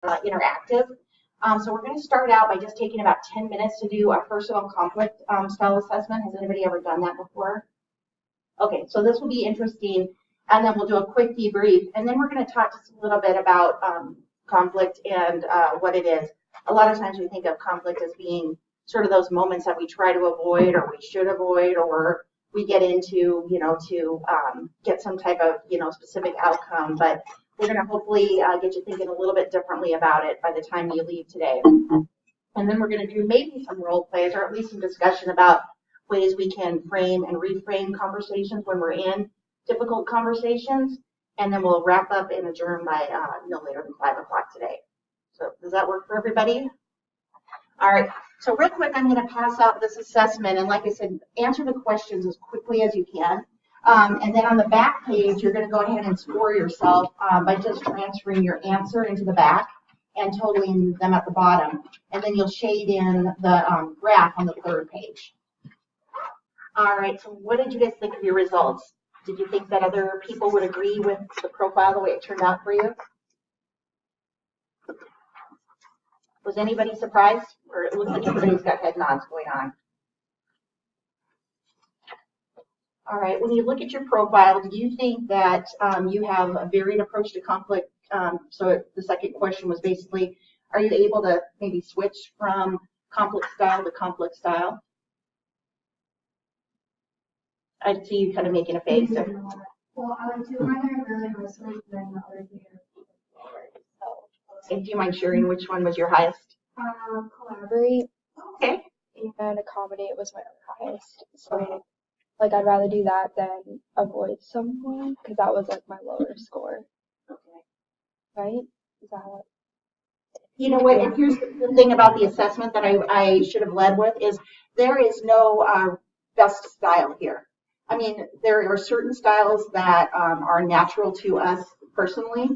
interactive. So we're going to start out by just taking about 10 minutes to do a personal conflict style assessment. Has anybody ever done that before? Okay, so this will be interesting, and then we'll do a quick debrief, and then we're going to talk just a little bit about conflict and what it is. A lot of times we think of conflict as being sort of those moments that we try to avoid or we should avoid, or we get into, to get some type of, specific outcome. But we're going to hopefully get you thinking a little bit differently about it by the time you leave today. And then we're going to do maybe some role plays or at least some discussion about ways we can frame and reframe conversations when we're in difficult conversations. And then we'll wrap up and adjourn by no later than 5 o'clock today. So does that work for everybody? All right. So real quick, I'm going to pass out this assessment. And like I said, answer the questions as quickly as you can. And then on the back page, you're going to go ahead and score yourself by just transferring your answer into the back and totaling them at the bottom. And then you'll shade in the graph on the third page. All right. So what did you guys think of your results? Did you think that other people would agree with the profile the way it turned out for you? Was anybody surprised? Or it looks like everybody's got head nods going on. All right, when you look at your profile, do you think that you have a varied approach to conflict? So the second question was basically, are you able to maybe switch from conflict style to conflict style? I see you kind of making a face. Well, two are really listening, then the other two do you mind sharing which one was your highest? Collaborate. Okay. And accommodate was my highest. So, like, I'd rather do that than avoid someone because that was like my lower score. Okay. Right? Is that what? You know what? And here's the thing about the assessment that I should have led with is there is no best style here. I mean, there are certain styles that are natural to us personally.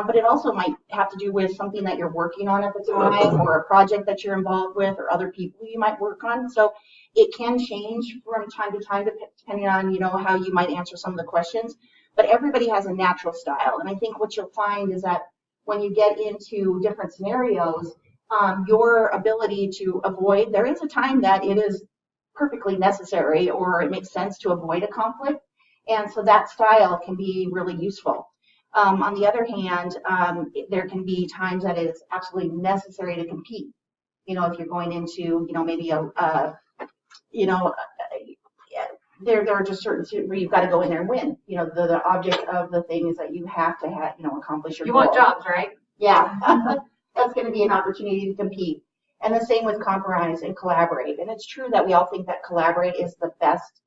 But it also might have to do with something that you're working on at the time or a project that you're involved with or other people you might work on. So it can change from time to time depending on, how you might answer some of the questions. But everybody has a natural style. And I think what you'll find is that when you get into different scenarios, your ability to avoid, there is a time that it is perfectly necessary or it makes sense to avoid a conflict. And so that style can be really useful. On the other hand, there can be times that it's absolutely necessary to compete. If you're going into, maybe there are just certain where you've got to go in there and win. The object of the thing is that you have to have, accomplish your goal. You want jobs, right? Yeah, that's going to be an opportunity to compete. And the same with compromise and collaborate. And it's true that we all think that collaborate is the best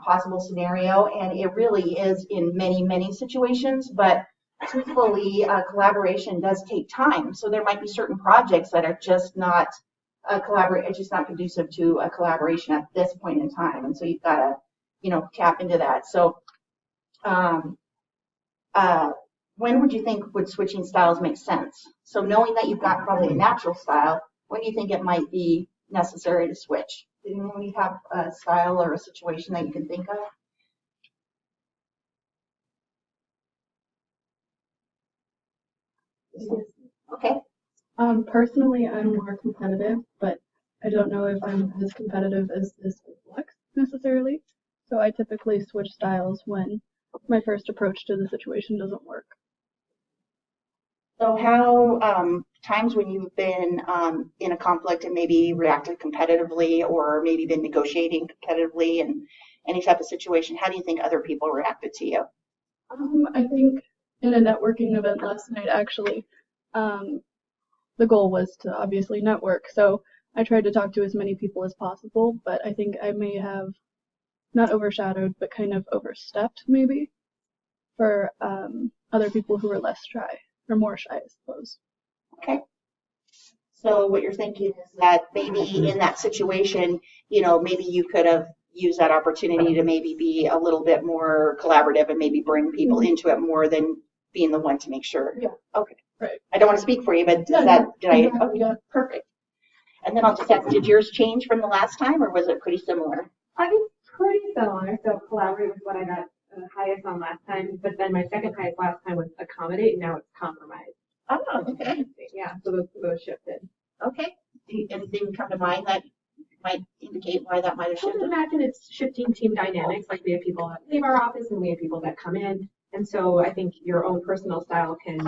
possible scenario, and it really is in many, many situations, but truthfully, collaboration does take time. So there might be certain projects that are just not just not conducive to a collaboration at this point in time. And so you've got to, tap into that. So when would you think would switching styles make sense? So knowing that you've got probably a natural style, when do you think it might be necessary to switch? Did anyone have a style or a situation that you can think of? Okay. Personally, I'm more competitive, but I don't know if I'm as competitive as this reflects necessarily. So I typically switch styles when my first approach to the situation doesn't work. So how times when you've been in a conflict and maybe reacted competitively or maybe been negotiating competitively in any type of situation, how do you think other people reacted to you? I think in a networking event last night, actually, the goal was to obviously network. So I tried to talk to as many people as possible, but I think I may have not overshadowed, but kind of overstepped maybe for other people who were less shy. Or more shy, I suppose. Okay. So what you're thinking is that maybe in that situation, maybe you could have used that opportunity to maybe be a little bit more collaborative and maybe bring people into it more than being the one to make sure. Yeah. Okay. Right. I don't want to speak for you, but did I? Okay, yeah. Perfect. And then I'll just ask, did yours change from the last time or was it pretty similar? I think pretty similar. So collaborate was what I got highest on last time, but then my second highest last time was accommodate, and now it's compromise. Oh, okay. Yeah, so those shifted. Okay. Anything come to mind that might indicate why that might have I would shifted? imagine it's shifting team dynamics. Like we have people that leave our office and we have people that come in. And so I think your own personal style can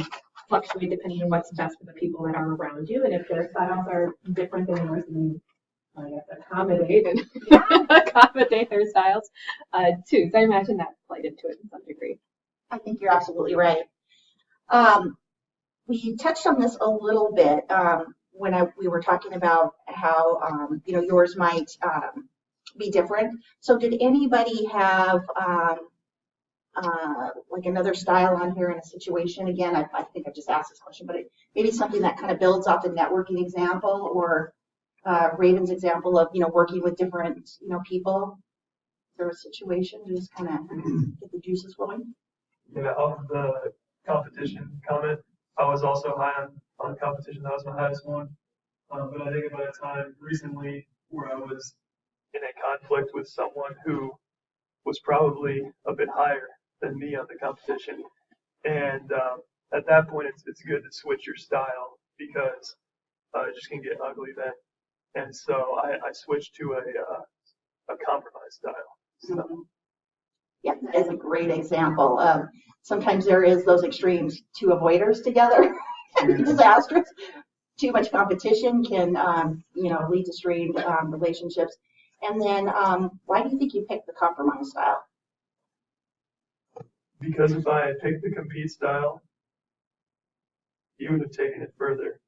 fluctuate depending on what's best for the people that are around you. And if their styles are different than yours, then I have to accommodate and accommodate their styles too. So I imagine that played into it in some degree. I think you're absolutely right. We touched on this a little bit when we were talking about how yours might be different. So did anybody have like another style on here in a situation? Again, I think I just asked this question, but maybe something that kind of builds off the networking example or Raven's example of working with different people. Is there a situation to just kind of get the juices flowing? Yeah, off the competition comment, I was also high on competition. That was my highest one. But I think about a time recently where I was in a conflict with someone who was probably a bit higher than me on the competition. And at that point, it's good to switch your style because it just can get ugly then. And so I switched to a compromise style. So. Yeah, that is a great example. Sometimes there is those extremes, two avoiders together, disastrous. Too much competition can, lead to strained relationships. And then, why do you think you picked the compromise style? Because if I had picked the compete style, you would have taken it further.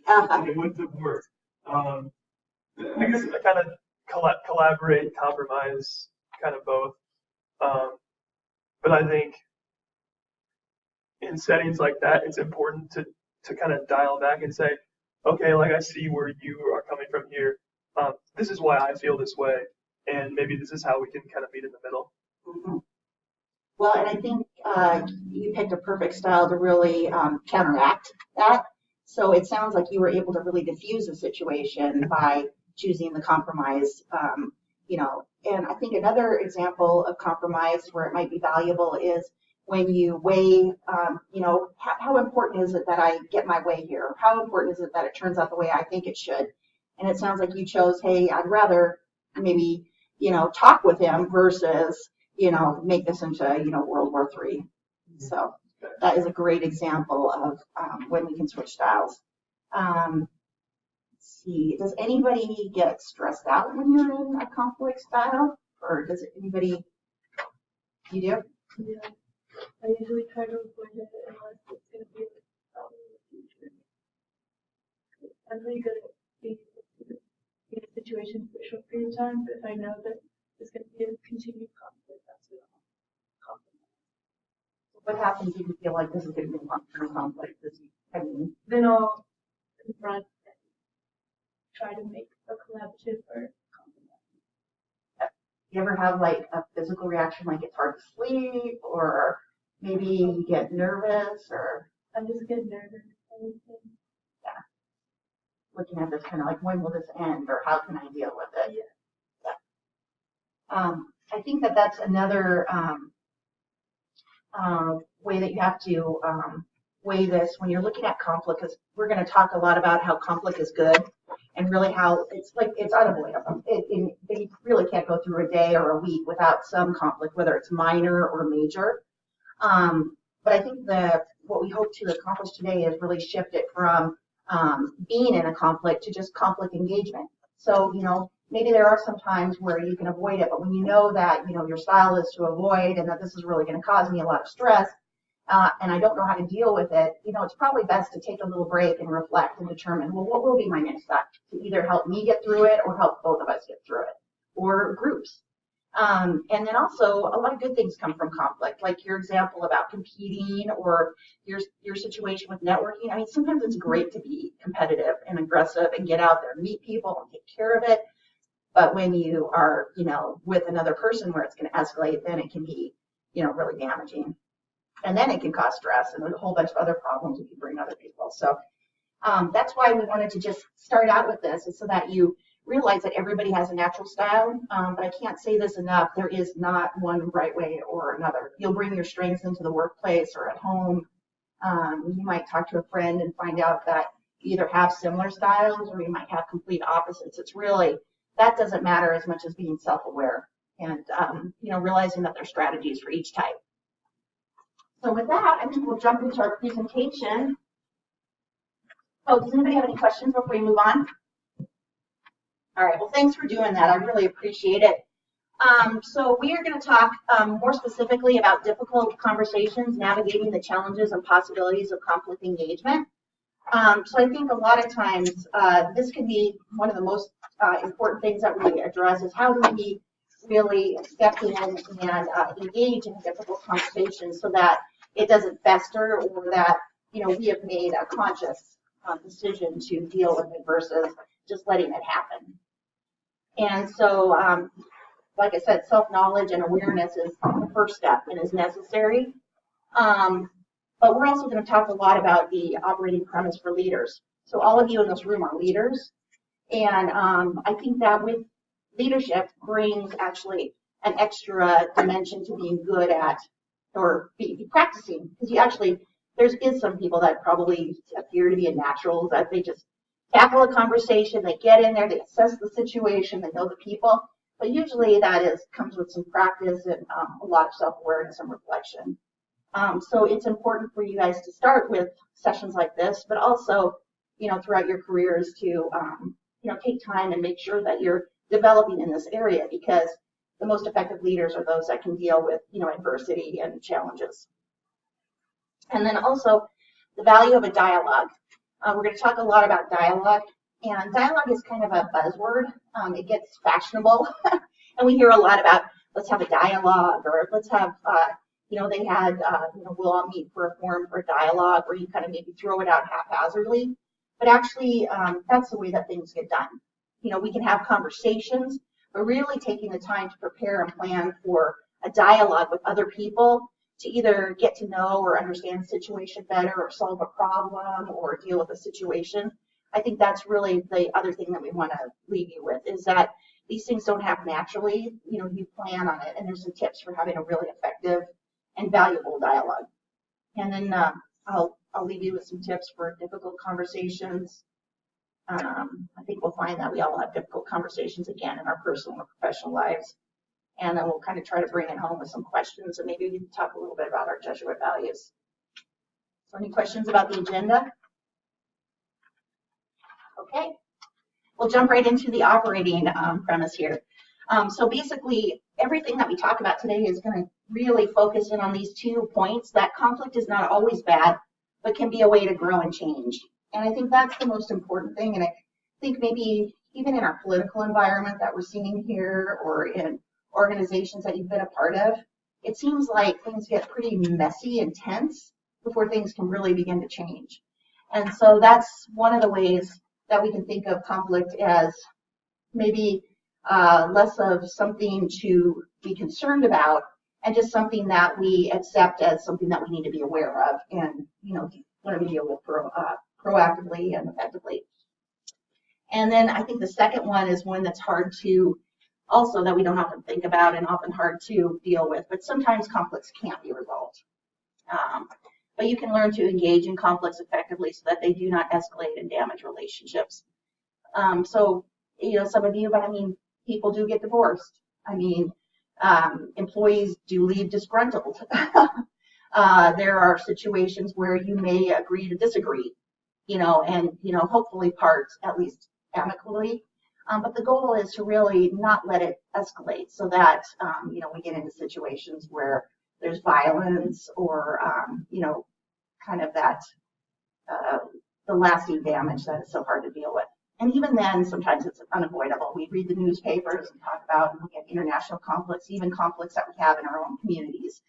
It wouldn't have worked. I guess I kind of collaborate, compromise, kind of both. But I think in settings like that, it's important to kind of dial back and say, okay, like I see where you are coming from here. This is why I feel this way, and maybe this is how we can kind of meet in the middle. Mm-hmm. Well, and I think you picked a perfect style to really counteract that. So it sounds like you were able to really diffuse the situation by choosing the compromise, And I think another example of compromise where it might be valuable is when you weigh, how important is it that I get my way here? How important is it that it turns out the way I think it should? And it sounds like you chose, hey, I'd rather maybe, talk with him versus, make this into, World War III. So that is a great example of when we can switch styles. Let's see, does anybody get stressed out when you're in a conflict style? Or does anybody, you do? Yeah. I usually try to avoid it unless it's going to be a problem in the future. I'm really good at being in a situation for a short period of time, but if I know that there's going to be a continued conflict, that's when I'll compromise. What happens if you feel like this is going to be a long-term conflict? Then I'll confront and try to make a collaborative or compromise. You ever have like a physical reaction, like it's hard to sleep, or maybe you get nervous, or I just get nervous. yeah, looking at this kind of like, when will this end, or how can I deal with it? Yeah. I think that's another way that you have to weigh this when you're looking at conflict, because we're going to talk a lot about how conflict is good and really how it's unavoidable. You really can't go through a day or a week without some conflict, whether it's minor or major. But I think what we hope to accomplish today is really shift it from being in a conflict to just conflict engagement. So, maybe there are some times where you can avoid it, but when you know that, your style is to avoid and that this is really going to cause me a lot of stress, and I don't know how to deal with it, it's probably best to take a little break and reflect and determine, well, what will be my next step to either help me get through it or help both of us get through it, or groups. And then also a lot of good things come from conflict, like your example about competing or your situation with networking. I mean, sometimes it's great to be competitive and aggressive and get out there and meet people and take care of it. But when you are, with another person where it's going to escalate, then it can be, really damaging. And then it can cause stress and a whole bunch of other problems if you bring other people. So that's why we wanted to just start out with this, is so that you realize that everybody has a natural style. But I can't say this enough. There is not one right way or another. You'll bring your strengths into the workplace or at home. You might talk to a friend and find out that, either have similar styles or you might have complete opposites. It's really, that doesn't matter as much as being self-aware and, realizing that there's strategies for each type. So with that, I think we'll jump into our presentation. Oh, does anybody have any questions before we move on? All right, well, thanks for doing that. I really appreciate it. So we are going to talk more specifically about difficult conversations, navigating the challenges and possibilities of conflict engagement. So I think a lot of times this can be one of the most important things that we address is how do we really step in and engage in difficult conversations so that it doesn't fester or that, we have made a conscious decision to deal with it versus just letting it happen. And so, like I said, self-knowledge and awareness is the first step and is necessary. But we're also going to talk a lot about the operating premise for leaders. So all of you in this room are leaders. And I think that with leadership brings actually an extra dimension to being good at or be practicing. Because you actually, there is some people that probably appear to be a natural, that they just tackle a conversation, they get in there, they assess the situation, they know the people. But usually that comes with some practice and a lot of self-awareness and reflection. So it's important for you guys to start with sessions like this, but also, throughout your careers to, take time and make sure that you're developing in this area, because the most effective leaders are those that can deal with, adversity and challenges. And then also the value of a dialogue. We're going to talk a lot about dialogue, and dialogue is kind of a buzzword. It gets fashionable, and we hear a lot about let's have a dialogue, or let's have, they had, we'll all meet for a forum for a dialogue where you kind of maybe throw it out haphazardly. But actually, that's the way that things get done. We can have conversations, but really taking the time to prepare and plan for a dialogue with other people to either get to know or understand the situation better or solve a problem or deal with a situation. I think that's really the other thing that we want to leave you with, is that these things don't happen naturally. You plan on it, and there's some tips for having a really effective and valuable dialogue. And then I'll leave you with some tips for difficult conversations. I think we'll find that we all have difficult conversations again in our personal and professional lives. And then we'll kind of try to bring it home with some questions, and maybe we can talk a little bit about our Jesuit values. So any questions about the agenda? Okay, we'll jump right into the operating premise here. So basically, everything that we talk about today is going to really focus in on these 2 points, that conflict is not always bad, but can be a way to grow and change. And I think that's the most important thing. And I think maybe even in our political environment that we're seeing here, or in organizations that you've been a part of, it seems like things get pretty messy and tense before things can really begin to change. And so that's one of the ways that we can think of conflict as maybe less of something to be concerned about and just something that we accept as something that we need to be aware of and, want to deal with proactively and effectively. And then I think the second one is one that's hard to also, that we don't often think about and often hard to deal with, but sometimes conflicts can't be resolved. But you can learn to engage in conflicts effectively so that they do not escalate and damage relationships. So, some of you, but I mean, people do get divorced. I mean, employees do leave disgruntled. There are situations where you may agree to disagree, and, hopefully part at least amicably. But the goal is to really not let it escalate so that, we get into situations where there's violence or, kind of that, the lasting damage that is so hard to deal with. And even then, sometimes it's unavoidable. We read the newspapers and talk about and look at international conflicts, even conflicts that we have in our own communities.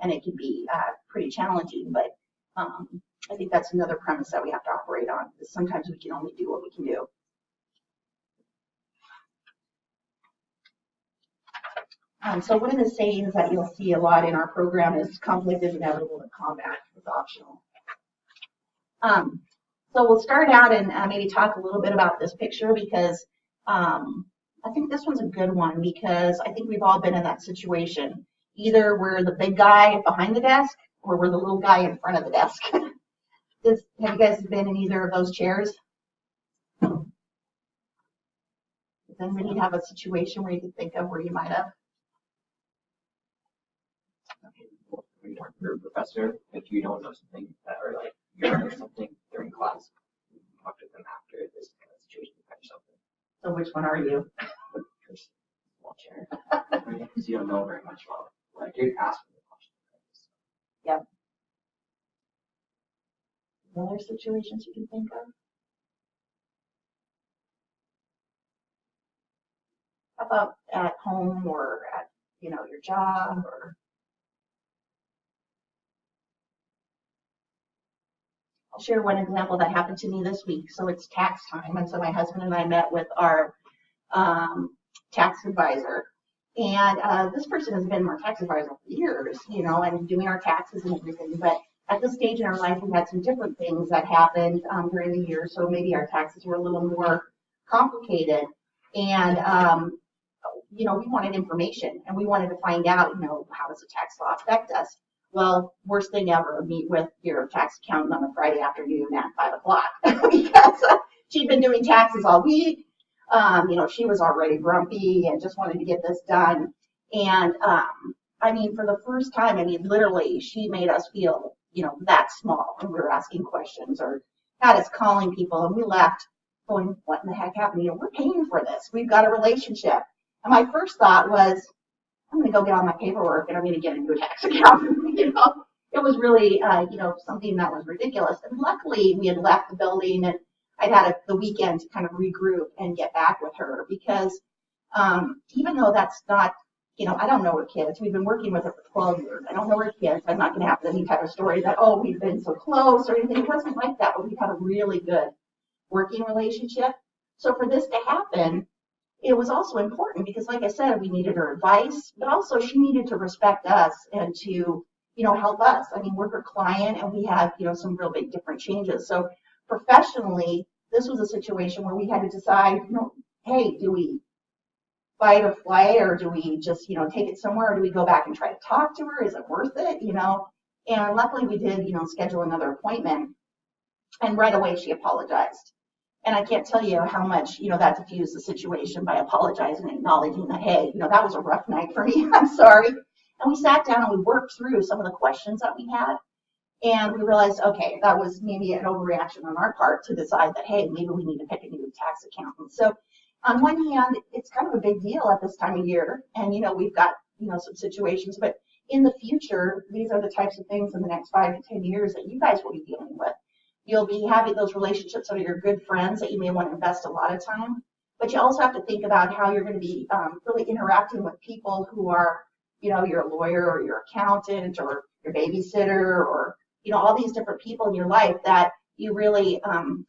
And it can be pretty challenging, but I think that's another premise that we have to operate on, is sometimes we can only do what we can do. So one of the sayings that you'll see a lot in our program is conflict is inevitable and combat is optional. So we'll start out and maybe talk a little bit about this picture, because I think this one's a good one, because I think we've all been in that situation. Either we're the big guy behind the desk or we're the little guy in front of the desk. have you guys been in either of those chairs? Does anybody have a situation where you can think of where you might have? When you talk to your professor, if you don't know something that, or like you learn something during class, you can talk to them after this kind of situation to catch something. So which one are you? Just small chair. Because you don't know very much about it. Like you ask for the question. Other situations you can think of? How about at home or at, your job or? I'll share one example that happened to me this week. So it's tax time. And so my husband and I met with our tax advisor. And this person has been our tax advisor for years, and doing our taxes and everything. But at this stage in our life, we had some different things that happened during the year. So maybe our taxes were a little more complicated. And, we wanted information and we wanted to find out, how does the tax law affect us? Well, worst thing ever, meet with your tax accountant on a Friday afternoon at 5 o'clock because she'd been doing taxes all week. She was already grumpy and just wanted to get this done. And, for the first time, literally she made us feel, that small when we were asking questions or had us calling people, and we left going, what in the heck happened? We're paying for this. We've got a relationship. And my first thought was, I'm going to go get all my paperwork and I'm going to get a new tax accountant. It was really, something that was ridiculous. And luckily we had left the building and I'd had the weekend to kind of regroup and get back with her because even though that's not, I don't know her kids. We've been working with her for 12 years. I don't know her kids. I'm not going to have any type of story that, oh, we've been so close or anything. It wasn't like that, but we've had a really good working relationship. So for this to happen, it was also important because, like I said, we needed her advice, but also she needed to respect us and to, help us. We're her client and we have, some real big different changes. So professionally, this was a situation where we had to decide, hey, do we fight or flight or do we just, take it somewhere or do we go back and try to talk to her? Is it worth it? And luckily we did, schedule another appointment and right away she apologized. And I can't tell you how much, that diffused the situation by apologizing and acknowledging that, hey, that was a rough night for me. I'm sorry. And we sat down and we worked through some of the questions that we had. And we realized, okay, that was maybe an overreaction on our part to decide that, hey, maybe we need to pick a new tax accountant. So on one hand, it's kind of a big deal at this time of year. And, we've got, some situations. But in the future, these are the types of things in the next 5 to 10 years that you guys will be dealing with. You'll be having those relationships that are your good friends that you may want to invest a lot of time. But you also have to think about how you're going to be really interacting with people who are, your lawyer or your accountant or your babysitter or, all these different people in your life that you really,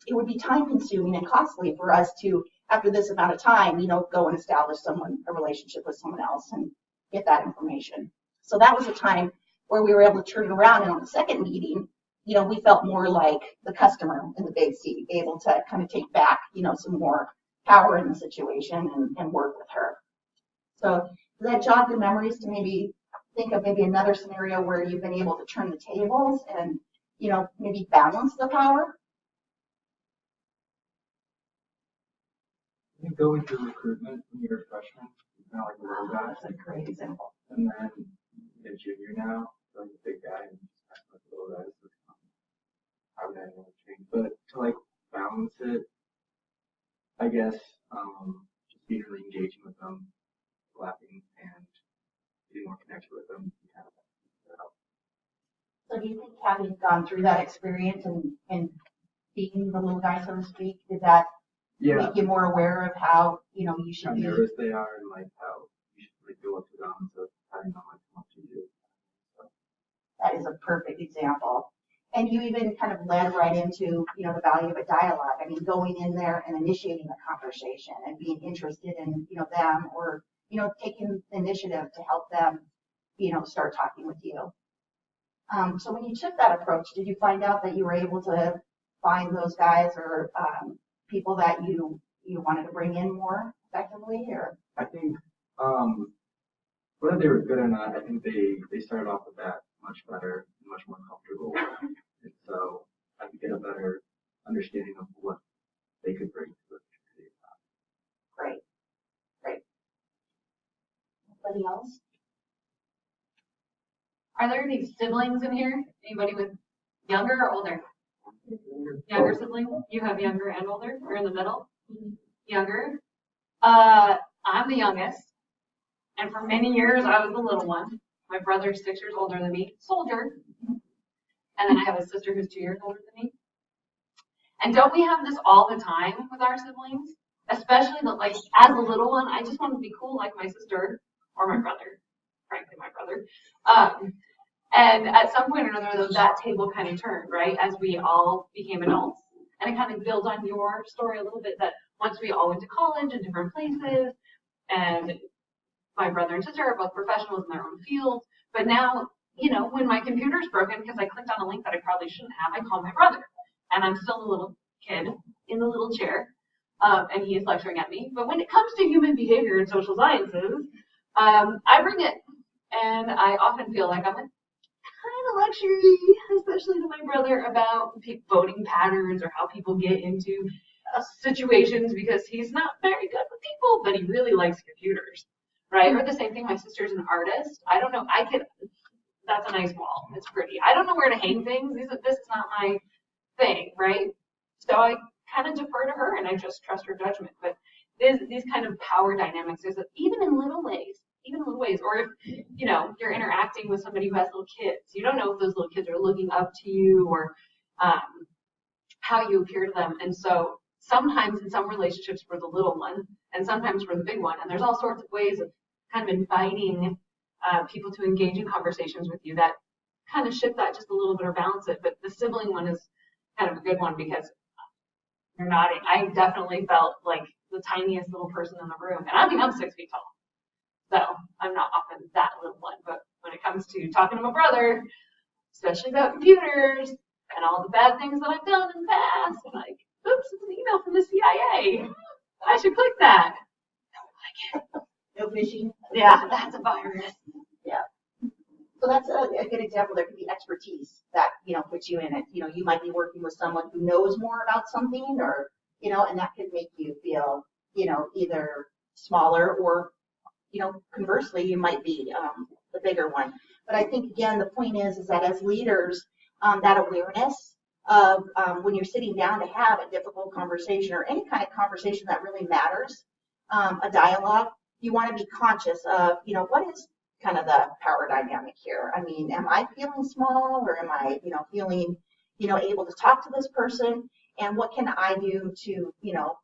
it would be time consuming and costly for us to, after this amount of time, go and establish a relationship with someone else and get that information. So that was a time where we were able to turn it around. And on the second meeting, we felt more like the customer in the big seat, able to kind of take back, some more power in the situation and work with her. So does that jog your memories to maybe think of maybe another scenario where you've been able to turn the tables and, maybe balance the power? You go into recruitment when you're a freshman, kind of like a little guy. That's a great example. And then you're a junior now, so like a big guy, and you just act like a little guy. So how would anyone change? But to balance it, I guess just being really engaging with them, laughing, and being more connected with them. Kind of So do you think having gone through that experience and being the little guy, so to speak, did that make you more aware of how, you should how be? nervous they are and how you should go up to them, so having them come up to you. So. That is a perfect example. And you even kind of led right into, the value of a dialogue. Going in there and initiating the conversation and being interested in, them or, taking the initiative to help them, start talking with you. So when you took that approach, did you find out that you were able to find those guys or people that you wanted to bring in more effectively? Or I think whether they were good or not, I think they started off with that much better, much more comfortable. And so I could get a better understanding of what they could bring to the community. Great. Anybody else? Are there any siblings in here? Anybody with younger or older? Younger siblings? You have younger and older? You're in the middle? Younger? I'm the youngest. And for many years, I was the little one. My brother's 6 years older than me, soldier. And then I have a sister who's 2 years older than me. And don't we have this all the time with our siblings? Especially like as a little one, I just want to be cool like my sister or my brother, frankly, my brother. And at some point or another, that table kind of turned, right? As we all became adults. And it kind of builds on your story a little bit that once we all went to college in different places, and my brother and sister are both professionals in their own fields. But now, you know, when my computer's broken because I clicked on a link that I probably shouldn't have, I call my brother. And I'm still a little kid in the little chair, and he is lecturing at me. But when it comes to human behavior and social sciences, I bring it. And I often feel like I'm a kind of lecturing, especially to my brother, about voting patterns or how people get into situations because he's not very good with people, but he really likes computers, right? Or the same thing, my sister's an artist. I don't know, that's a nice wall, it's pretty. I don't know where to hang things, this is not my thing, right? So I kind of defer to her and I just trust her judgment. But these kind of power dynamics, even in little ways, or if, you know, you're interacting with somebody who has little kids, you don't know if those little kids are looking up to you or how you appear to them. And so sometimes in some relationships we're the little one and sometimes we're the big one. And there's all sorts of ways of kind of inviting people to engage in conversations with you that kind of shift that just a little bit or balance it. But the sibling one is kind of a good one because you're nodding. I definitely felt like the tiniest little person in the room. And I mean, I'm 6 feet tall. So I'm not often that little one, but when it comes to talking to my brother, especially about computers and all the bad things that I've done in the past, I'm like, oops, it's an email from the CIA. I should click that. I don't like it. No phishing. Yeah, that's a virus. Yeah. So that's a good example. There could be expertise that, you know, puts you in it. You know, you might be working with someone who knows more about something or, you know, and that could make you feel, you know, either smaller or, you know, conversely, you might be the bigger one. But I think, again, the point is that as leaders, that awareness of when you're sitting down to have a difficult conversation or any kind of conversation that really matters, a dialogue, you want to be conscious of, you know, what is kind of the power dynamic here? I mean, am I feeling small or am I, you know, feeling, you know, able to talk to this person? And what can I do to, you know,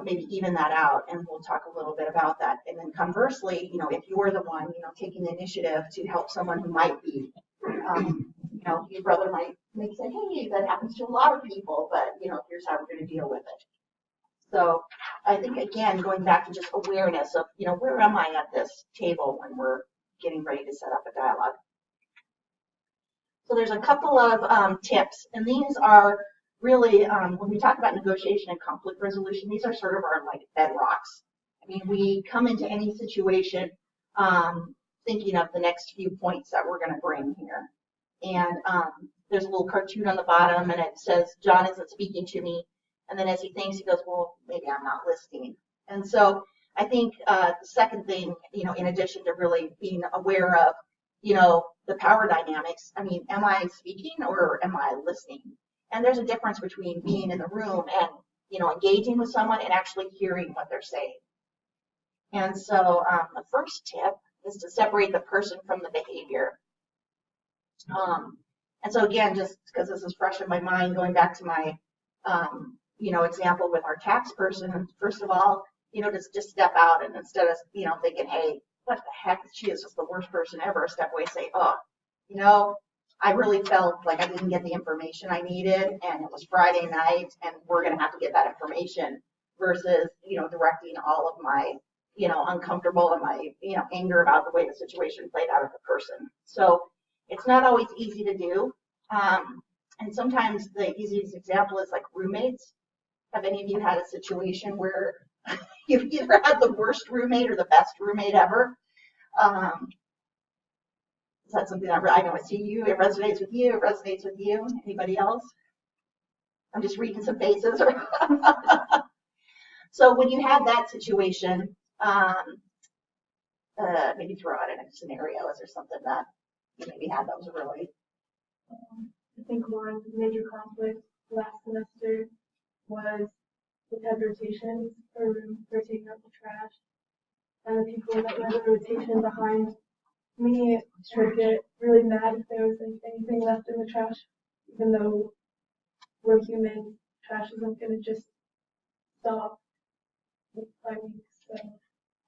maybe even that out, and we'll talk a little bit about that. And then conversely, you know, if you're the one, you know, taking the initiative to help someone who might be, you know, your brother might say, hey, that happens to a lot of people, but, you know, here's how we're going to deal with it. So I think, again, going back to just awareness of, you know, where am I at this table when we're getting ready to set up a dialogue. So there's a couple of tips, and these are really, when we talk about negotiation and conflict resolution, these are sort of our like bedrocks. I mean, we come into any situation thinking of the next few points that we're going to bring here. And there's a little cartoon on the bottom, and it says, John isn't speaking to me. And then as he thinks, he goes, well, maybe I'm not listening. And so I think the second thing, you know, in addition to really being aware of, you know, the power dynamics, I mean, am I speaking or am I listening? And there's a difference between being in the room and, you know, engaging with someone and actually hearing what they're saying. And so the first tip is to separate the person from the behavior. And so again, just because this is fresh in my mind, going back to my, you know, example with our tax person, first of all, you know, just step out and instead of, you know, thinking, hey, what the heck, she is just the worst person ever, step away, say, oh, you know, I really felt like I didn't get the information I needed, and it was Friday night, and we're going to have to get that information, versus, you know, directing all of my, you know, uncomfortable and my, you know, anger about the way the situation played out at the person. So it's not always easy to do. And sometimes the easiest example is like roommates. Have any of you had a situation where you've either had the worst roommate or the best roommate ever? Is that something that I know I see you, it resonates with you, Anybody else? I'm just reading some faces. So when you have that situation, maybe throw out any scenarios or something that you maybe had that was really. I think one major conflict last semester was we had rotations for taking out the trash. And the people that led the rotation behind me would get really mad if there was anything left in the trash, even though we're human. Trash isn't going to just stop week by week. So,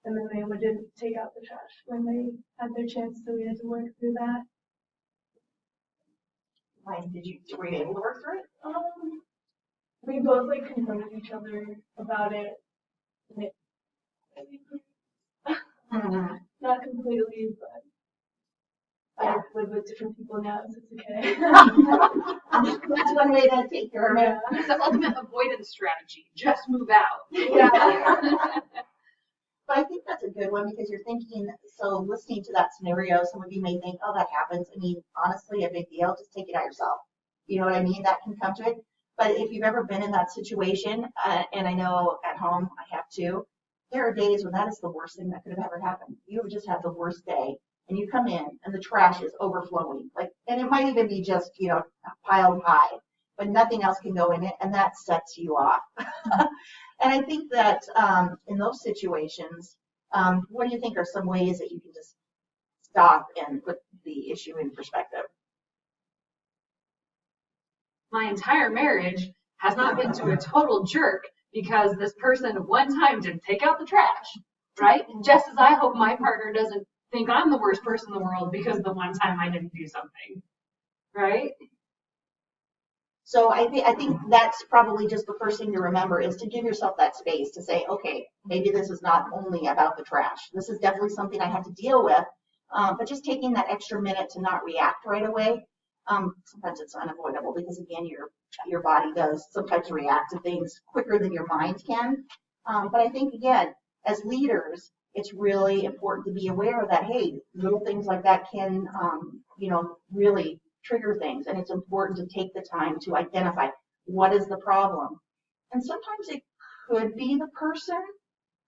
and then they didn't take out the trash when they had their chance, so we had to work through that. Were you able to work through it? We both confronted each other about it. And it not completely, but I live with different people now, so it's okay. That's one way to take care of it. It's the ultimate avoidance strategy. Just move out. Yeah. But I think that's a good one because you're thinking, so listening to that scenario, some of you may think, oh, that happens. I mean, honestly, a big deal. Just take it out yourself. You know what I mean? That can come to it. But if you've ever been in that situation, and I know at home I have too, there are days when that is the worst thing that could have ever happened. You have just had the worst day, and you come in, and the trash is overflowing. And it might even be just, piled high, but nothing else can go in it, and that sets you off. And I think that in those situations, what do you think are some ways that you can just stop and put the issue in perspective? My entire marriage has not been to a total jerk because this person one time didn't take out the trash, right? Just as I hope my partner doesn't think I'm the worst person in the world because the one time I didn't do something, right? So I think that's probably just the first thing to remember is to give yourself that space to say, okay, maybe this is not only about the trash. This is definitely something I have to deal with, but just taking that extra minute to not react right away. Sometimes it's unavoidable because again, your body does sometimes react to things quicker than your mind can. But I think again, as leaders, it's really important to be aware that, hey, little things like that can, really trigger things. And it's important to take the time to identify what is the problem. And sometimes it could be the person,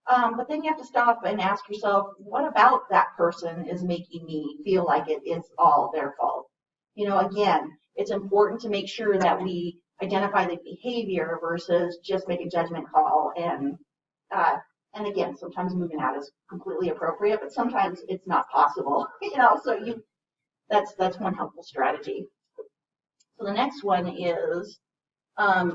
but then you have to stop and ask yourself, what about that person is making me feel like it is all their fault? Again, it's important to make sure that we identify the behavior versus just make a judgment call. And again, sometimes moving out is completely appropriate, but sometimes it's not possible. So that's one helpful strategy. So the next one is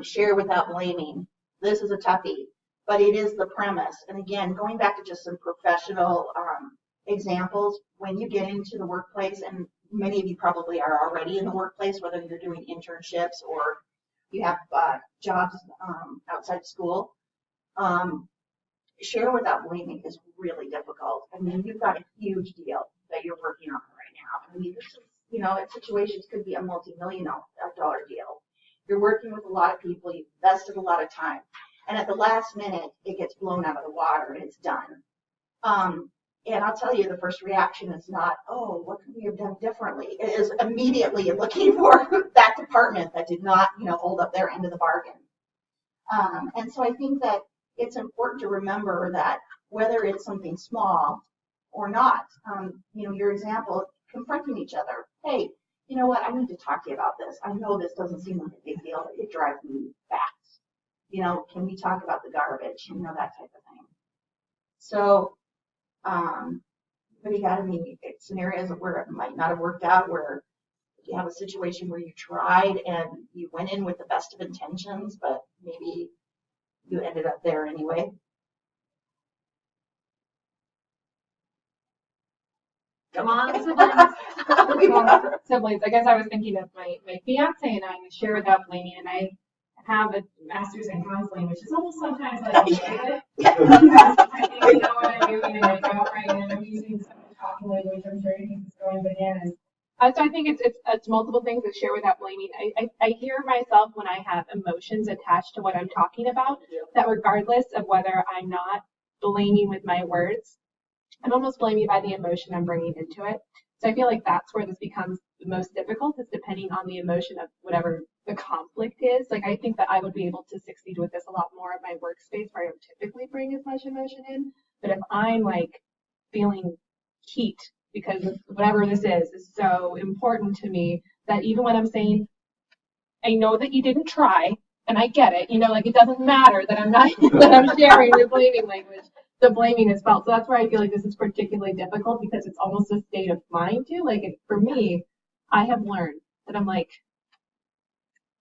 share without blaming. This is a toughie, but it is the premise. And again, going back to just some professional examples, when you get into the workplace, and many of you probably are already in the workplace, whether you're doing internships or you have jobs outside of school, share without blaming is really difficult. I mean, you've got a huge deal that you're working on right now. I mean, this is, situations could be a multi-million-dollar deal. You're working with a lot of people, you've invested a lot of time, and at the last minute, it gets blown out of the water and it's done. And I'll tell you, the first reaction is not, oh, what could we have done differently? It is immediately looking for that department that did not, hold up their end of the bargain. And so I think that it's important to remember that whether it's something small or not, your example, confronting each other. Hey, you know what? I need to talk to you about this. I know this doesn't seem like a big deal, but it drives me back. Can we talk about the garbage? That type of thing. So, but you got any scenarios where it might not have worked out, where you have a situation where you tried and you went in with the best of intentions, but maybe you ended up there anyway? Come on, siblings. Siblings. I guess I was thinking of my fiance and I share without blaming, and I have a master's in counseling, which is almost sometimes like a negative. I think you know what I'm doing and I don't, right? And I'm using some talking language. I'm sure you think it's going bananas. So I think it's multiple things that share without blaming. I hear myself when I have emotions attached to what I'm talking about, that regardless of whether I'm not blaming with my words, I'm almost blaming by the emotion I'm bringing into it. So I feel like that's where this becomes the most difficult, is depending on the emotion of whatever the conflict is. Like, I think that I would be able to succeed with this a lot more at my workspace where I don't typically bring as much emotion in. But if I'm like feeling heat because whatever this is so important to me that even when I'm saying, I know that you didn't try, and I get it, like it doesn't matter that I'm not, that I'm sharing the blaming language. The blaming is felt. So that's where I feel like this is particularly difficult because it's almost a state of mind too. Like for me, I have learned that I'm like,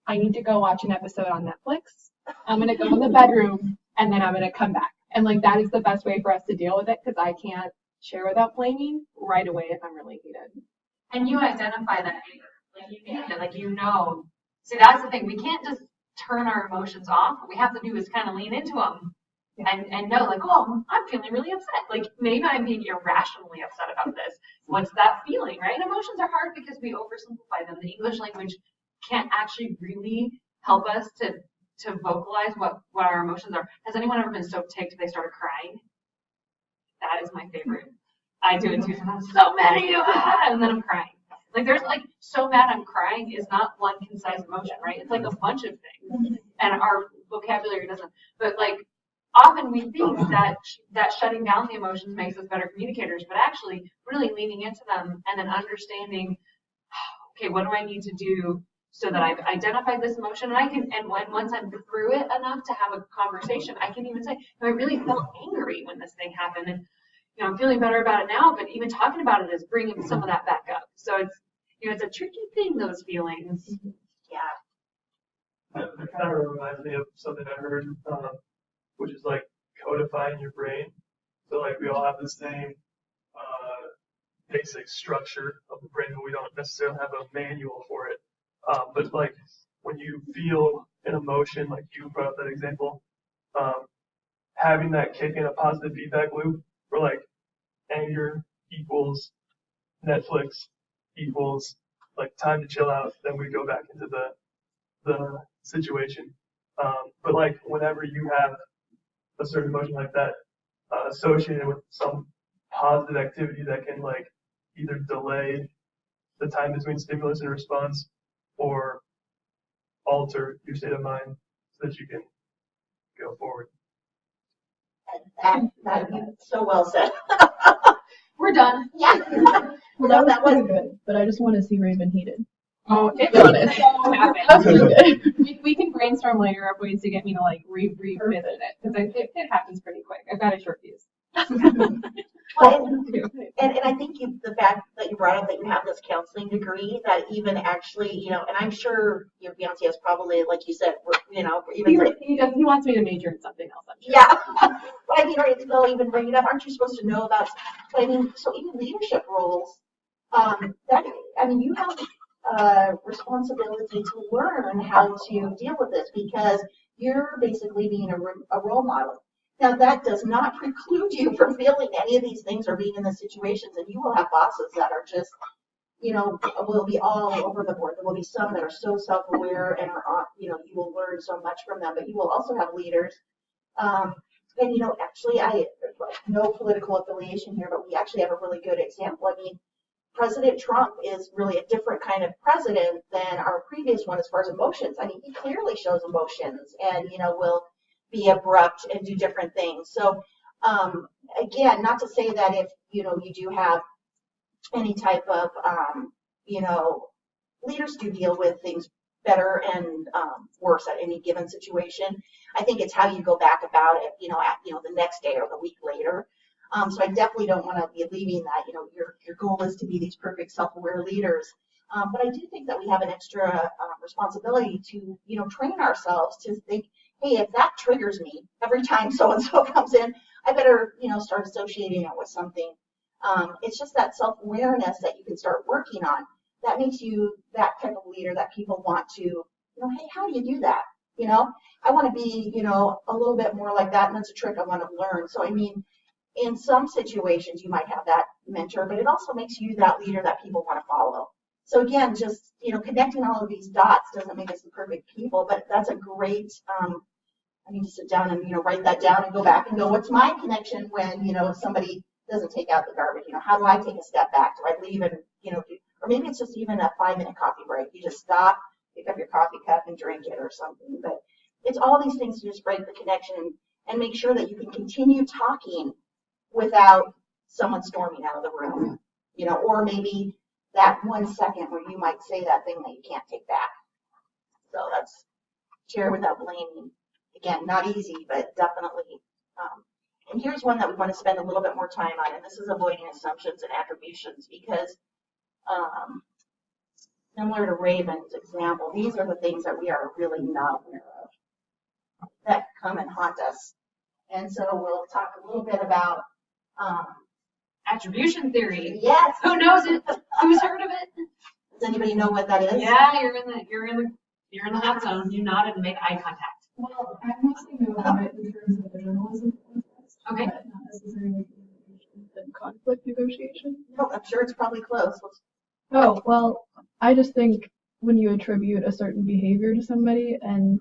I need to go watch an episode on Netflix. I'm going to go in the bedroom and then I'm going to come back. And like, that is the best way for us to deal with it because I can't share without blaming right away if I'm really heated. And you identify that anger. Like you get it, like See, that's the thing. We can't just turn our emotions off. What we have to do is kind of lean into them and know like, oh, I'm feeling really upset. Like maybe I'm being irrationally upset about this. What's that feeling, right? Emotions are hard because we oversimplify them. The English language can't actually really help us to vocalize what our emotions are. Has anyone ever been so ticked they started crying? That is my favorite. I do it too. I'm so mad at you, and then I'm crying. Like there's like so mad I'm crying is not one concise emotion, right? It's like a bunch of things, and our vocabulary doesn't. But like often we think that shutting down the emotions makes us better communicators, but actually really leaning into them and then understanding, okay, what do I need to do so that I've identified this emotion and once I'm through it enough to have a conversation, I can even say, I really felt angry when this thing happened, and I'm feeling better about it now. But even talking about it is bringing some of that back up. So it's it's a tricky thing, those feelings. Yeah. It kind of reminds me of something I heard, which is like codifying your brain. So like we all have the same basic structure of the brain, but we don't necessarily have a manual for it. But like when you feel an emotion, like you brought up that example, having that kick in a positive feedback loop where like anger equals Netflix equals like time to chill out, then we go back into the situation. But like whenever you have a certain emotion like that associated with some positive activity that can like either delay the time between stimulus and response or alter your state of mind so that you can go forward. That so well said. We're done. Yeah. Well, that was good, but I just want to see Raven heated. Oh, it's honest. so happens. We can brainstorm later of ways to get me to like revisit it because it happens pretty quick. I've got a short fuse. Well, and I think the fact that you brought up that you have this counseling degree, that even actually, and I'm sure your fiance has probably, like you said, even he wants me to major in something else, I'm sure. Yeah, but I mean, they'll even bring it up. Aren't you supposed to know about? I mean, so even leadership roles, you have responsibility to learn how to deal with this because you're basically being a role model. Now, that does not preclude you from feeling any of these things or being in the situations, and you will have bosses that are just, will be all over the board. There will be some that are so self-aware and are, you will learn so much from them, but you will also have leaders. Actually, no political affiliation here, but we actually have a really good example. I mean, President Trump is really a different kind of president than our previous one as far as emotions. I mean, he clearly shows emotions and, will be abrupt and do different things. So, again, not to say that if, you do have any type of, leaders do deal with things better and worse at any given situation. I think it's how you go back about it, the next day or the week later. So I definitely don't want to be leaving that, your goal is to be these perfect self-aware leaders. But I do think that we have an extra responsibility to, train ourselves to think, hey, if that triggers me every time so-and-so comes in, I better, start associating it with something. It's just that self-awareness that you can start working on. That makes you that type of leader that people want to, hey, how do you do that? I want to be, a little bit more like that, and that's a trick I want to learn. So, I mean, in some situations, you might have that mentor, but it also makes you that leader that people want to follow. So again, just, connecting all of these dots doesn't make us the perfect people, but that's a great, I need to sit down and, write that down and go back and go, what's my connection when, somebody doesn't take out the garbage? How do I take a step back? Do I leave and, or maybe it's just even a 5-minute coffee break. You just stop, pick up your coffee cup and drink it or something. But it's all these things to just break the connection and make sure that you can continue talking without someone storming out of the room, you know, or maybe that 1 second where you might say that thing that you can't take back. So that's share without blaming. Again, not easy, but definitely. And here's one that we want to spend a little bit more time on, and this is avoiding assumptions and attributions, because similar to Raven's example, these are the things that we are really not aware of that come and haunt us. And so we'll talk a little bit about Attribution theory. yes. Who knows it? Who's heard of it? Does anybody know what that is? Yeah, you're in the hot zone. You nodded and make eye contact. Well, I mostly know about it in terms of the journalism context. Okay. But not necessarily And conflict negotiation. Oh, I'm sure it's probably close. Oh, well, I just think when you attribute a certain behavior to somebody, and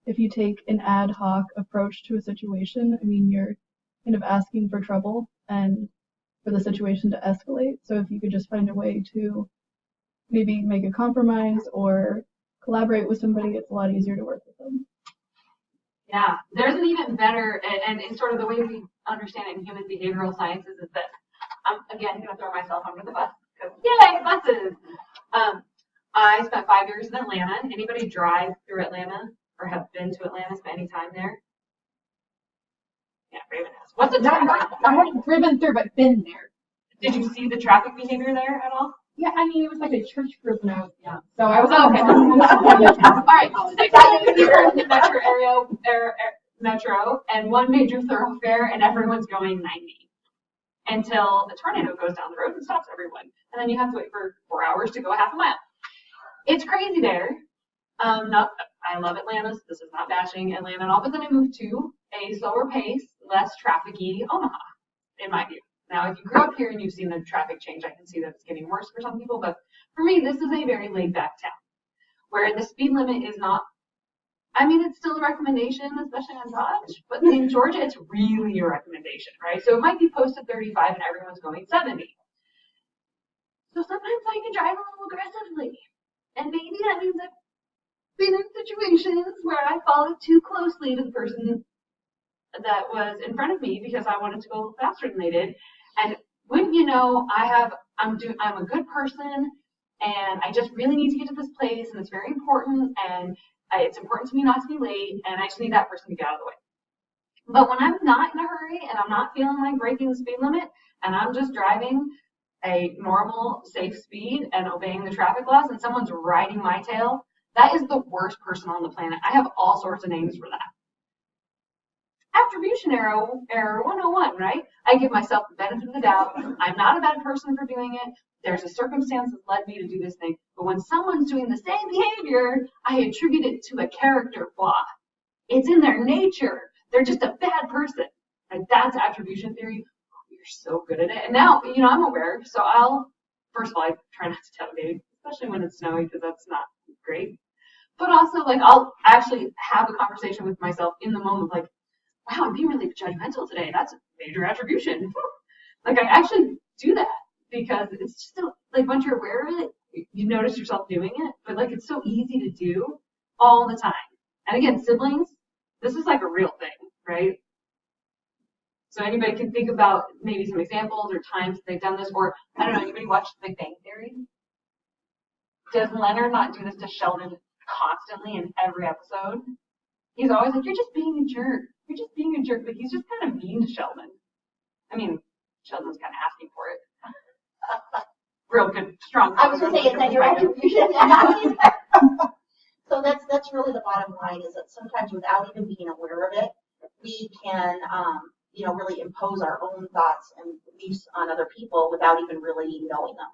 if you take an ad hoc approach to a situation, I mean, you're kind of asking for trouble and for the situation to escalate. So if you could just find a way to maybe make a compromise or collaborate with somebody, it's a lot easier to work with them. Yeah, there's an even better, and it's sort of the way we understand it in human behavioral sciences is that I'm, again, going to throw myself under the bus because, yay, buses. I spent 5 years in Atlanta. Anybody drive through Atlanta or have been to Atlanta, spent any time there? Yeah, Raven has. What's the traffic? I haven't driven through, but been there. Did you see the traffic behavior there at all? Yeah, I mean, it was like a church group when I was young. So I was Okay. All right. So you're in the metro area, metro, and one major thoroughfare, and everyone's going 90 until a tornado goes down the road and stops everyone, and then you have to wait for 4 hours to go half a mile. It's crazy there. I love Atlanta. So this is not bashing Atlanta at all, but then I moved to a slower pace, less traffic-y Omaha, in my view. Now, if you grew up here and you've seen the traffic change, I can see that it's getting worse for some people, but for me, this is a very laid-back town where the speed limit is not, I mean, it's still a recommendation, especially on Dodge, but in Georgia, it's really a recommendation, right? So it might be posted 35 and everyone's going 70. So sometimes I can drive a little aggressively, and maybe that means I've been in situations where I followed too closely to the person that was in front of me because I wanted to go faster than they did. And wouldn't you know, I'm a good person, and I just really need to get to this place, and it's very important, and it's important to me not to be late, and I just need that person to get out of the way. But when I'm not in a hurry and I'm not feeling like breaking the speed limit, and I'm just driving a normal, safe speed and obeying the traffic laws, and someone's riding my tail, that is the worst person on the planet. I have all sorts of names for that. Attribution error 101, right? I give myself the benefit of the doubt. I'm not a bad person for doing it. There's a circumstance that led me to do this thing. But when someone's doing the same behavior, I attribute it to a character flaw. It's in their nature. They're just a bad person. Like, that's attribution theory. You're so good at it. And now, you know, I'm aware. So first of all, I try not to tailgate, especially when it's snowy, because that's not great. But also, like, I'll actually have a conversation with myself in the moment, like, wow, I'm being really judgmental today. That's a major attribution. Like, I actually do that because it's just like, once you're aware of it, you notice yourself doing it, but like, it's so easy to do all the time. And again, siblings, this is like a real thing, right? So anybody can think about maybe some examples or times they've done this, or I don't know, anybody watch The Big Bang Theory? Does Leonard not do this to Sheldon constantly in every episode? He's always like, you're just being a jerk. You're just being a jerk, but he's just kind of mean to Sheldon. I mean, Sheldon's kind of asking for it. Real good, strong. I was going to say, is that your attribution? So that's really the bottom line, is that sometimes without even being aware of it, we can, you know, really impose our own thoughts and beliefs on other people without even really knowing them.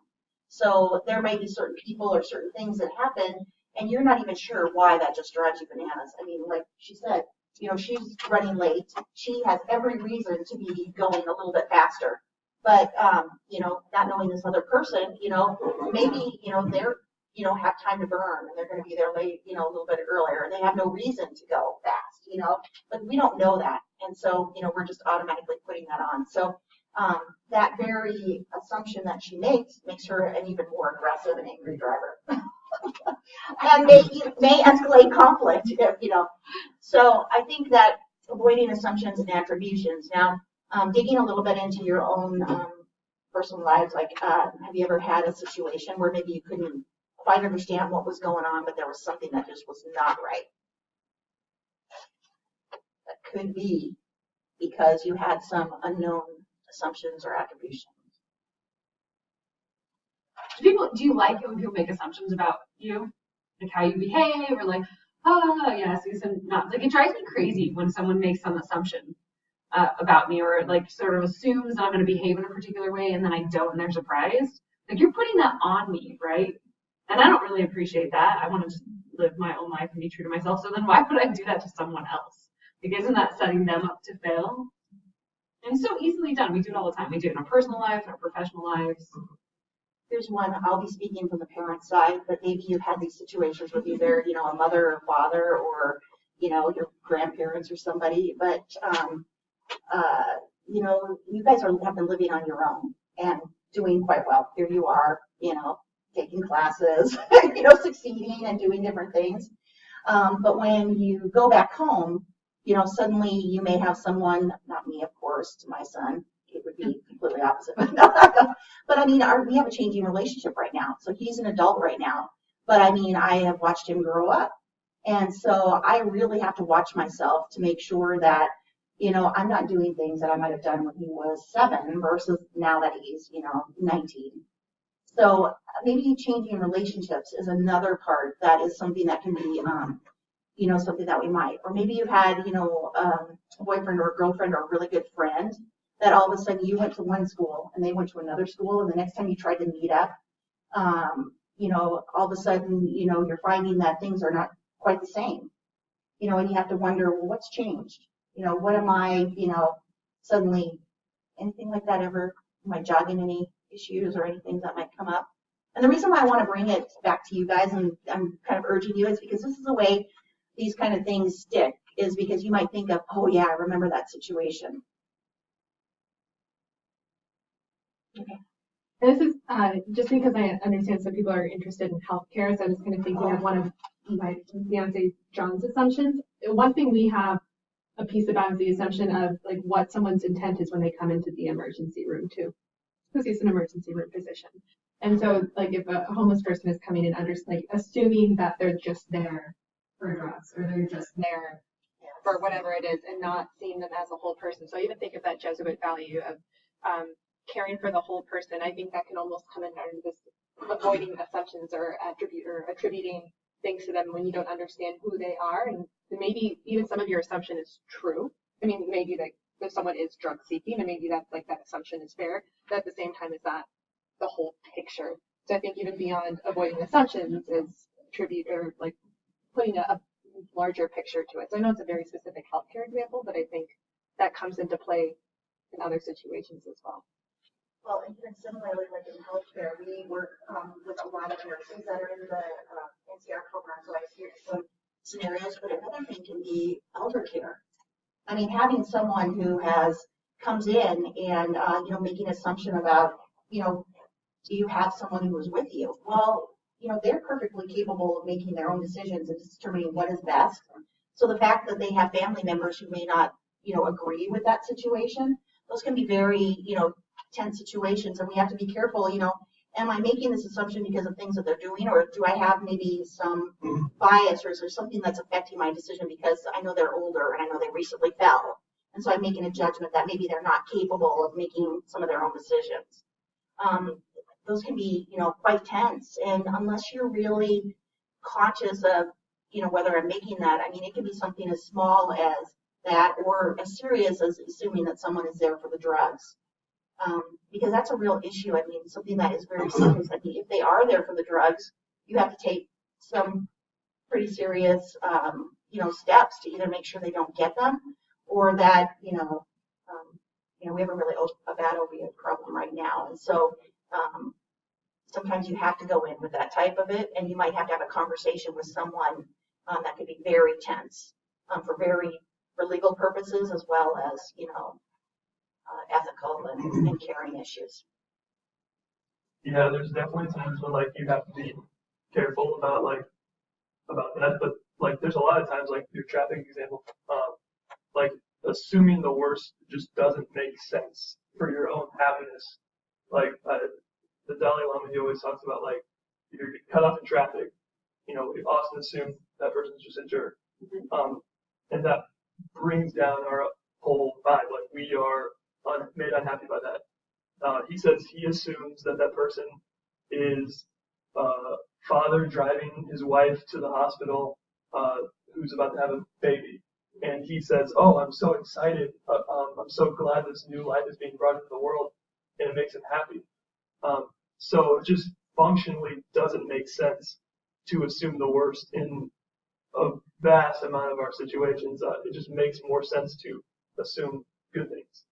So there may be certain people or certain things that happen, and you're not even sure why that just drives you bananas. I mean, like she said, you know, she's running late. She has every reason to be going a little bit faster. But, you know, not knowing this other person, you know, maybe, you know, they're, you know, have time to burn and they're going to be there late, you know, a little bit earlier. And they have no reason to go fast, you know, but we don't know that. And so, you know, we're just automatically putting that on. So that very assumption that she makes her an even more aggressive and angry driver. And may escalate conflict, So I think that avoiding assumptions and attributions. Now, digging a little bit into your own personal lives, like have you ever had a situation where maybe you couldn't quite understand what was going on, but there was something that just was not right? That could be because you had some unknown assumptions or attributions. Do you like it when people make assumptions about you? Like how you behave, or like, oh, yes, and not. Like, it drives me crazy when someone makes some assumption about me, or like sort of assumes that I'm going to behave in a particular way and then I don't and they're surprised. Like, you're putting that on me, right? And I don't really appreciate that. I want to just live my own life and be true to myself. So then why would I do that to someone else? Like, isn't that setting them up to fail? And it's so easily done. We do it all the time. We do it in our personal lives, our professional lives. Here's one. I'll be speaking from the parent side, but maybe you've had these situations with either, a mother or father, or, your grandparents or somebody. But, you guys have been living on your own and doing quite well. Here you are, taking classes, succeeding and doing different things. But when you go back home, suddenly you may have someone, not me, of course, to my son. It would be completely opposite. But I mean, we have a changing relationship right now. So he's an adult right now. But I mean, I have watched him grow up. And so I really have to watch myself to make sure that, I'm not doing things that I might have done when he was 7 versus now that he's, 19. So maybe changing relationships is another part that is something that can be, something that we might. Or maybe you had, a boyfriend or a girlfriend or a really good friend that all of a sudden you went to one school and they went to another school, and the next time you tried to meet up, all of a sudden, you're finding that things are not quite the same, and you have to wonder, well, what's changed? What am I, suddenly, anything like that ever, am I jogging any issues or anything that might come up? And the reason why I want to bring it back to you guys, and I'm kind of urging you, is because this is the way these kind of things stick, is because you might think of, oh yeah, I remember that situation. Okay. And this is just because I understand some people are interested in healthcare, so I was kind of thinking of one of my fiance John's assumptions. One thing we have a piece about is the assumption of like what someone's intent is when they come into the emergency room too, because he's an emergency room physician. And so, like, if a homeless person is coming in, assuming that they're just there for drugs, or they're just there for whatever it is, and not seeing them as a whole person. So I even think of that Jesuit value of caring for the whole person. I think that can almost come in under this avoiding assumptions or attributing things to them when you don't understand who they are, and maybe even some of your assumption is true. I mean, maybe like if someone is drug seeking, and maybe that's like that assumption is fair, but at the same time, is that the whole picture? So I think even beyond avoiding assumptions is attribute or like putting a larger picture to it. So I know it's a very specific healthcare example, but I think that comes into play in other situations as well. Well, and even similarly, like in healthcare, we work with a lot of nurses that are in the NCR program, so I see some scenarios, but another thing can be elder care. I mean, having someone who comes in and, making an assumption about, do you have someone who is with you? Well, they're perfectly capable of making their own decisions and determining what is best. So the fact that they have family members who may not, agree with that situation, those can be very, tense situations, and we have to be careful, am I making this assumption because of things that they're doing, or do I have maybe some bias, or is there something that's affecting my decision because I know they're older and I know they recently fell, and so I'm making a judgment that maybe they're not capable of making some of their own decisions. Those can be, quite tense, and unless you're really conscious of, whether I'm making that, I mean, it can be something as small as that, or as serious as assuming that someone is there for the drugs. Because that's a real issue. I mean, something that is very serious. I mean, if they are there for the drugs, you have to take some pretty serious, steps to either make sure they don't get them, or that, we have a bad opiate problem right now, and so sometimes you have to go in with that type of it, and you might have to have a conversation with someone that could be very tense for legal purposes, as well as ethical and caring issues. Yeah, there's definitely times when like you have to be careful about that. But like, there's a lot of times, like your traffic example, like assuming the worst just doesn't make sense for your own happiness. Like the Dalai Lama, he always talks about like if you're cut off in traffic, we often assume that person's just a jerk, and that brings down our whole vibe. Like we are made unhappy by that. He says he assumes that person is father driving his wife to the hospital, who's about to have a baby. And he says, "Oh, I'm so excited. I'm so glad this new life is being brought into the world," and it makes him happy. So it just functionally doesn't make sense to assume the worst in a vast amount of our situations. It just makes more sense to assume good things.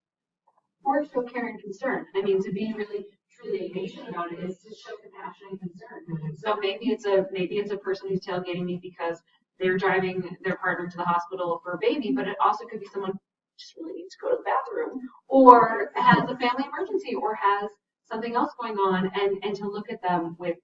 Or show care and concern. I mean, to be really truly patient about it is to show compassion and concern. So maybe it's a person who's tailgating me because they're driving their partner to the hospital for a baby, but it also could be someone who just really needs to go to the bathroom, or has a family emergency, or has something else going on, and to look at them with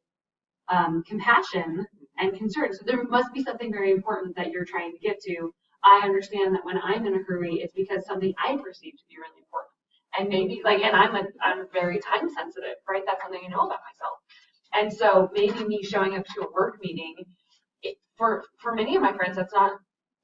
compassion and concern. So there must be something very important that you're trying to get to. I understand that when I'm in a hurry, it's because something I perceive to be really important. And maybe and I'm very time sensitive, right? That's something I know about myself. And so maybe me showing up to a work meeting, for many of my friends, that's not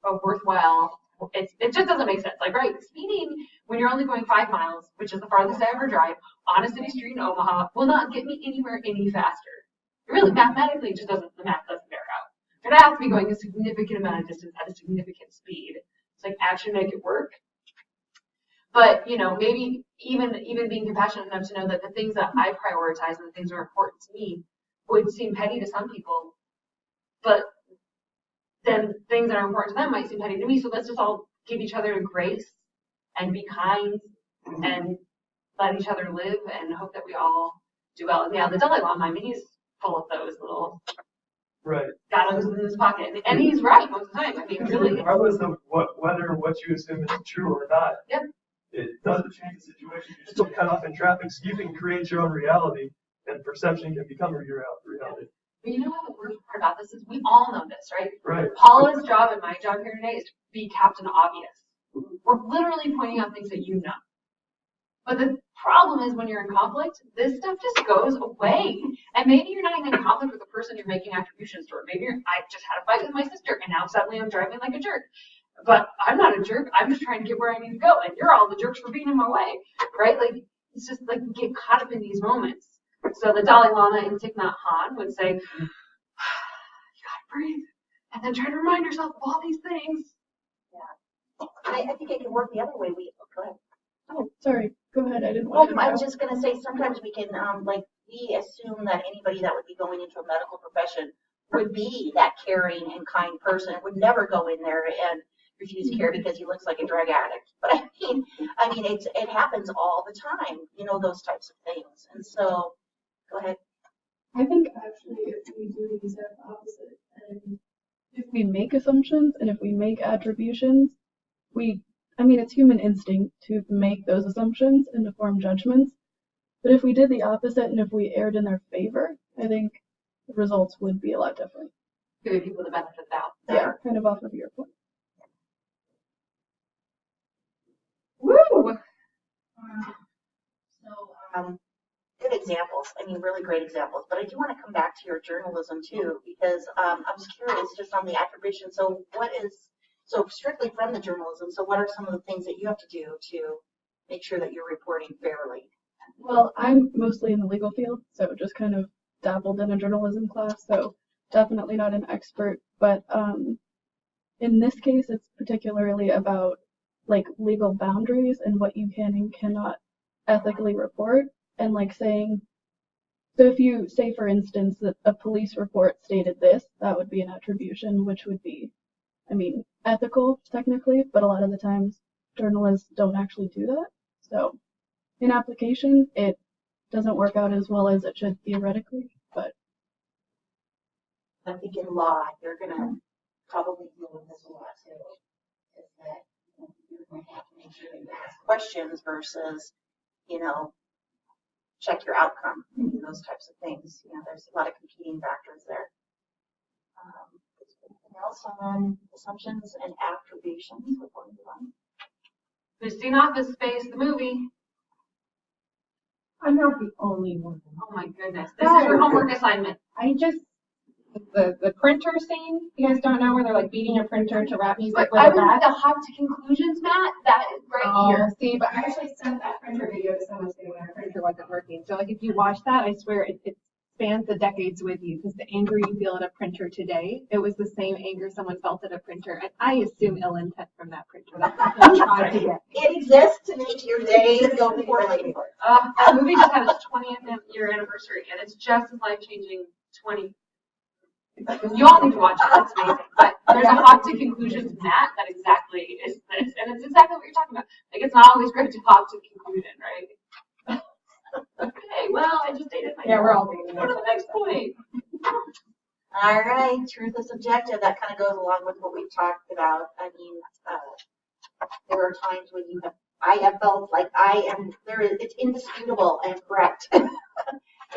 a worthwhile. It just doesn't make sense. Like, right, speeding when you're only going 5 miles, which is the farthest I ever drive, on a city street in Omaha, will not get me anywhere any faster. Really, mathematically, the math doesn't bear out. But I have to be going a significant amount of distance at a significant speed to actually make it work. But maybe even being compassionate enough to know that the things that I prioritize and the things that are important to me would seem petty to some people, but then things that are important to them might seem petty to me. So let's just all give each other grace and be kind and let each other live and hope that we all do well. And yeah, the Dalai Lama, I mean, he's full of those little gatos in his pocket, and he's right most of the time. I mean, really, regardless of whether what you assume is true or not. Yep. It doesn't change the situation. You're still cut off in traffic, so you can create your own reality, and perception can become your reality. But you know what the worst part about this is? We all know this, right? Right. Paula's job and my job here today is to be Captain Obvious. We're literally pointing out things that you know. But the problem is when you're in conflict, this stuff just goes away. And maybe you're not even in conflict with the person you're making attributions toward. Maybe I just had a fight with my sister, and now suddenly I'm driving like a jerk. But I'm not a jerk. I'm just trying to get where I need to go. And you're all the jerks for being in my way, right? It's just we get caught up in these moments. So the Dalai Lama and Thich Nhat Hanh would say, you gotta breathe, and then try to remind yourself of all these things. Yeah. I think it can work the other way. Go ahead. Oh, sorry. Go ahead. I didn't Well, want to. I was just gonna say sometimes we can we assume that anybody that would be going into a medical profession would be that caring and kind person, would never go in there and refuse care because he looks like a drug addict. But I mean, it happens all the time, those types of things. And so, go ahead. I think actually if we do the exact opposite, and if we make assumptions and if we make attributions, it's human instinct to make those assumptions and to form judgments. But if we did the opposite and if we erred in their favor, I think the results would be a lot different. Giving people the benefit of the doubt. Yeah, kind of off of your point. Woo! So, good examples. Really great examples. But I do want to come back to your journalism too, because I was curious just on the attribution. So strictly from the journalism, so what are some of the things that you have to do to make sure that you're reporting fairly? Well, I'm mostly in the legal field, so just kind of dabbled in a journalism class, so definitely not an expert. But in this case, it's particularly about legal boundaries and what you can and cannot ethically report, and saying, so if you say, for instance, that a police report stated this, that would be an attribution, which would be, ethical technically, but a lot of the times journalists don't actually do that. So in application, it doesn't work out as well as it should theoretically, but I think in law, you're going to probably deal with this a lot too, is that you're going to have to make sure that you ask questions versus, check your outcome, those types of things. There's a lot of competing factors there. else on assumptions and attributions before we move on? Who's seen Office Space, the movie? I'm not the only one. Oh my goodness, this is your homework assignment. I just, the printer scene, you guys don't know where they're like beating a printer to rap music But with I a was bat? the hop to conclusions, Matt. That is right here. See, but I actually sent that printer video to someone saying my printer wasn't working. So like if you watch that, I swear it spans the decades with you because the anger you feel at a printer today, it was the same anger someone felt at a printer. And I assume ill intent from that printer. That's what they tried to get. It exists to make your day go poorly. That movie just had its 20th year anniversary, and it's just as life-changing 20. You all need to watch it. It's amazing. But there's a hop to conclusions, Matt, that exactly is this, and it's exactly what you're talking about. Like it's not always great to hop to conclusion, right? Okay, well, I just dated myself. Yeah, we're all dating. Go to the next point. All right, truth is subjective. That kind of goes along with what we've talked about. I mean, there are times when I have felt like it's indisputable and correct.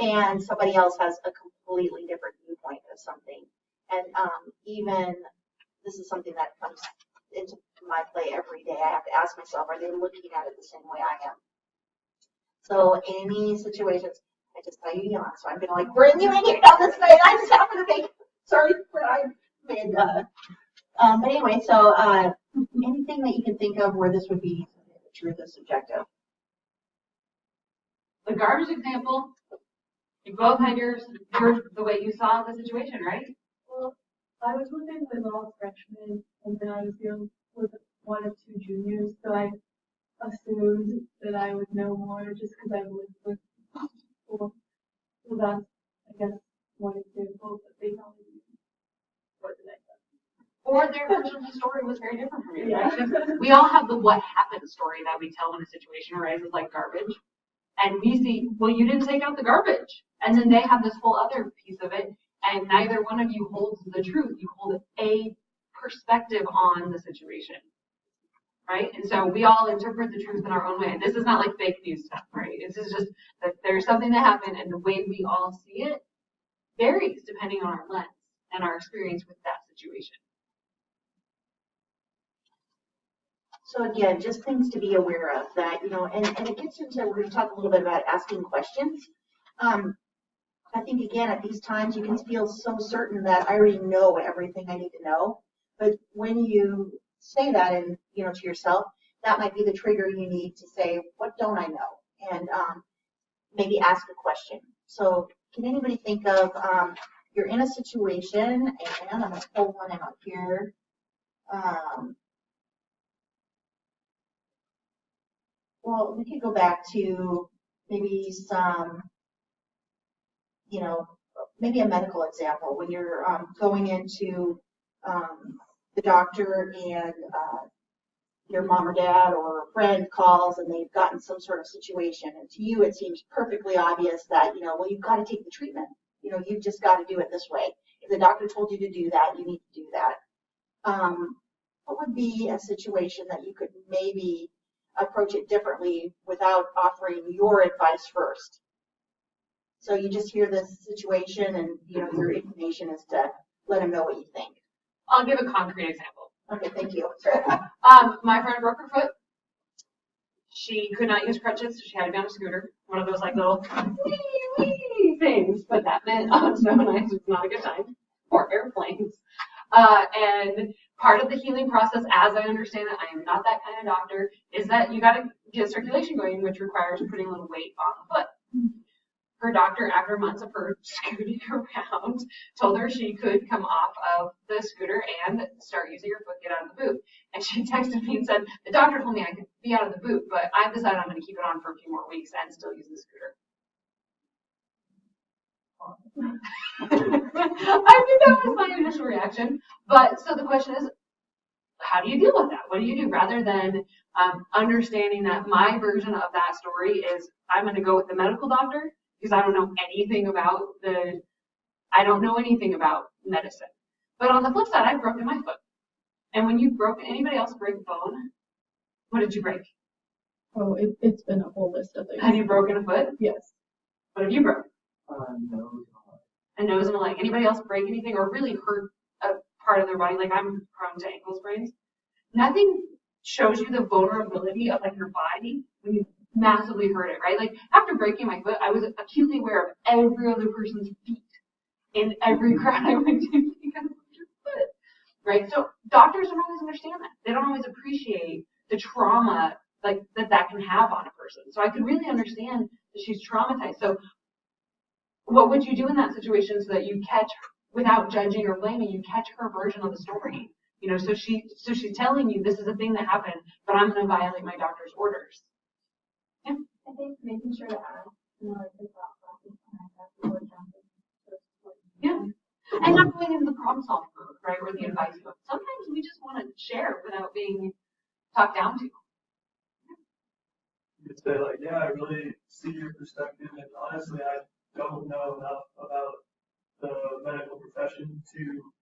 And somebody else has a completely different viewpoint of something. And even this is something that comes into my play every day. I have to ask myself, are they looking at it the same way I am? So any situations, I just saw you yawn, so I'm gonna like bring you in here on this way. I just happen to make, sorry for I made but anyway, so anything that you can think of where this would be the truth is subjective. The garbage example, you both had yours the way you saw the situation, right? Well, I was with him with all freshmen, and then I was dealing with one of two juniors, so I assumed that I would know more just because I lived with people. So that's, I guess, one example, but they probably what did I say? Or their version of the story was very different from you, right? We all have the what happened story that we tell when a situation arises like garbage. And we see, well, you didn't take out the garbage. And then they have this whole other piece of it. And neither one of you holds the truth. You hold a perspective on the situation. Right? And so we all interpret the truth in our own way. And this is not like fake news stuff, right? This is just that there's something that happened and the way we all see it varies depending on our lens and our experience with that situation. So again, just things to be aware of that, you know, and it gets into, we're going to talk a little bit about asking questions. I think again, at these times you can feel so certain that I already know everything I need to know. But when you say that and, you know, to yourself, that might be the trigger you need to say, what don't I know? And maybe ask a question. So can anybody think of, you're in a situation, and I'm going to pull one out here. Well, we could go back to maybe some, you know, maybe a medical example when you're going into the doctor and your mom or dad or a friend calls and they've gotten some sort of situation. And to you, it seems perfectly obvious that, you know, well, you've got to take the treatment. You know, you've just got to do it this way. If the doctor told you to do that, you need to do that. What would be a situation that you could maybe approach it differently without offering your advice first? So you just hear this situation and, you know, your inclination is to let them know what you think. I'll give a concrete example. Okay, thank you. My friend broke her foot. She could not use crutches, so she had to be on a scooter. One of those like little wee things, but that meant on snow and ice was not a good time. Or airplanes. And part of the healing process, as I understand it, I am not that kind of doctor, is that you got to get circulation going, which requires putting a little weight on the foot. Her doctor, after months of her scooting around, told her she could come off of the scooter and start using her foot, get out of the boot. And she texted me and said, the doctor told me I could be out of the boot, but I've decided I'm going to keep it on for a few more weeks and still use the scooter. I think that was my initial reaction. But so the question is, how do you deal with that? What do you do rather than understanding that my version of that story is I'm going to go with the medical doctor because I don't know anything about medicine. But on the flip side, I've broken my foot. And when you've broken, anybody else break a bone? What did you break? Oh, it's been a whole list of things. Have you broken a foot? Yes. What have you broken? No. A nose and a leg. Anybody else break anything or really hurt a part of their body, like I'm prone to ankle sprains. Nothing shows you the vulnerability of like your body when you massively hurt it, right? Like after breaking my foot, I was acutely aware of every other person's feet in every crowd I went to because of your foot, right? So doctors don't always understand that. They don't always appreciate the trauma like that can have on a person. So I could really understand that she's traumatized. So what would you do in that situation so that you catch, without judging or blaming, you catch her version of the story? You know, so she's telling you this is a thing that happened, but I'm going to violate my doctor's orders. I think making sure to ask, like the thought process behind that before jumping. Yeah. And not going into the problem solving mode, right, or the advice mode. Sometimes we just want to share without being talked down to. You could say like, yeah, I really see your perspective, and honestly, I don't know enough about the medical profession to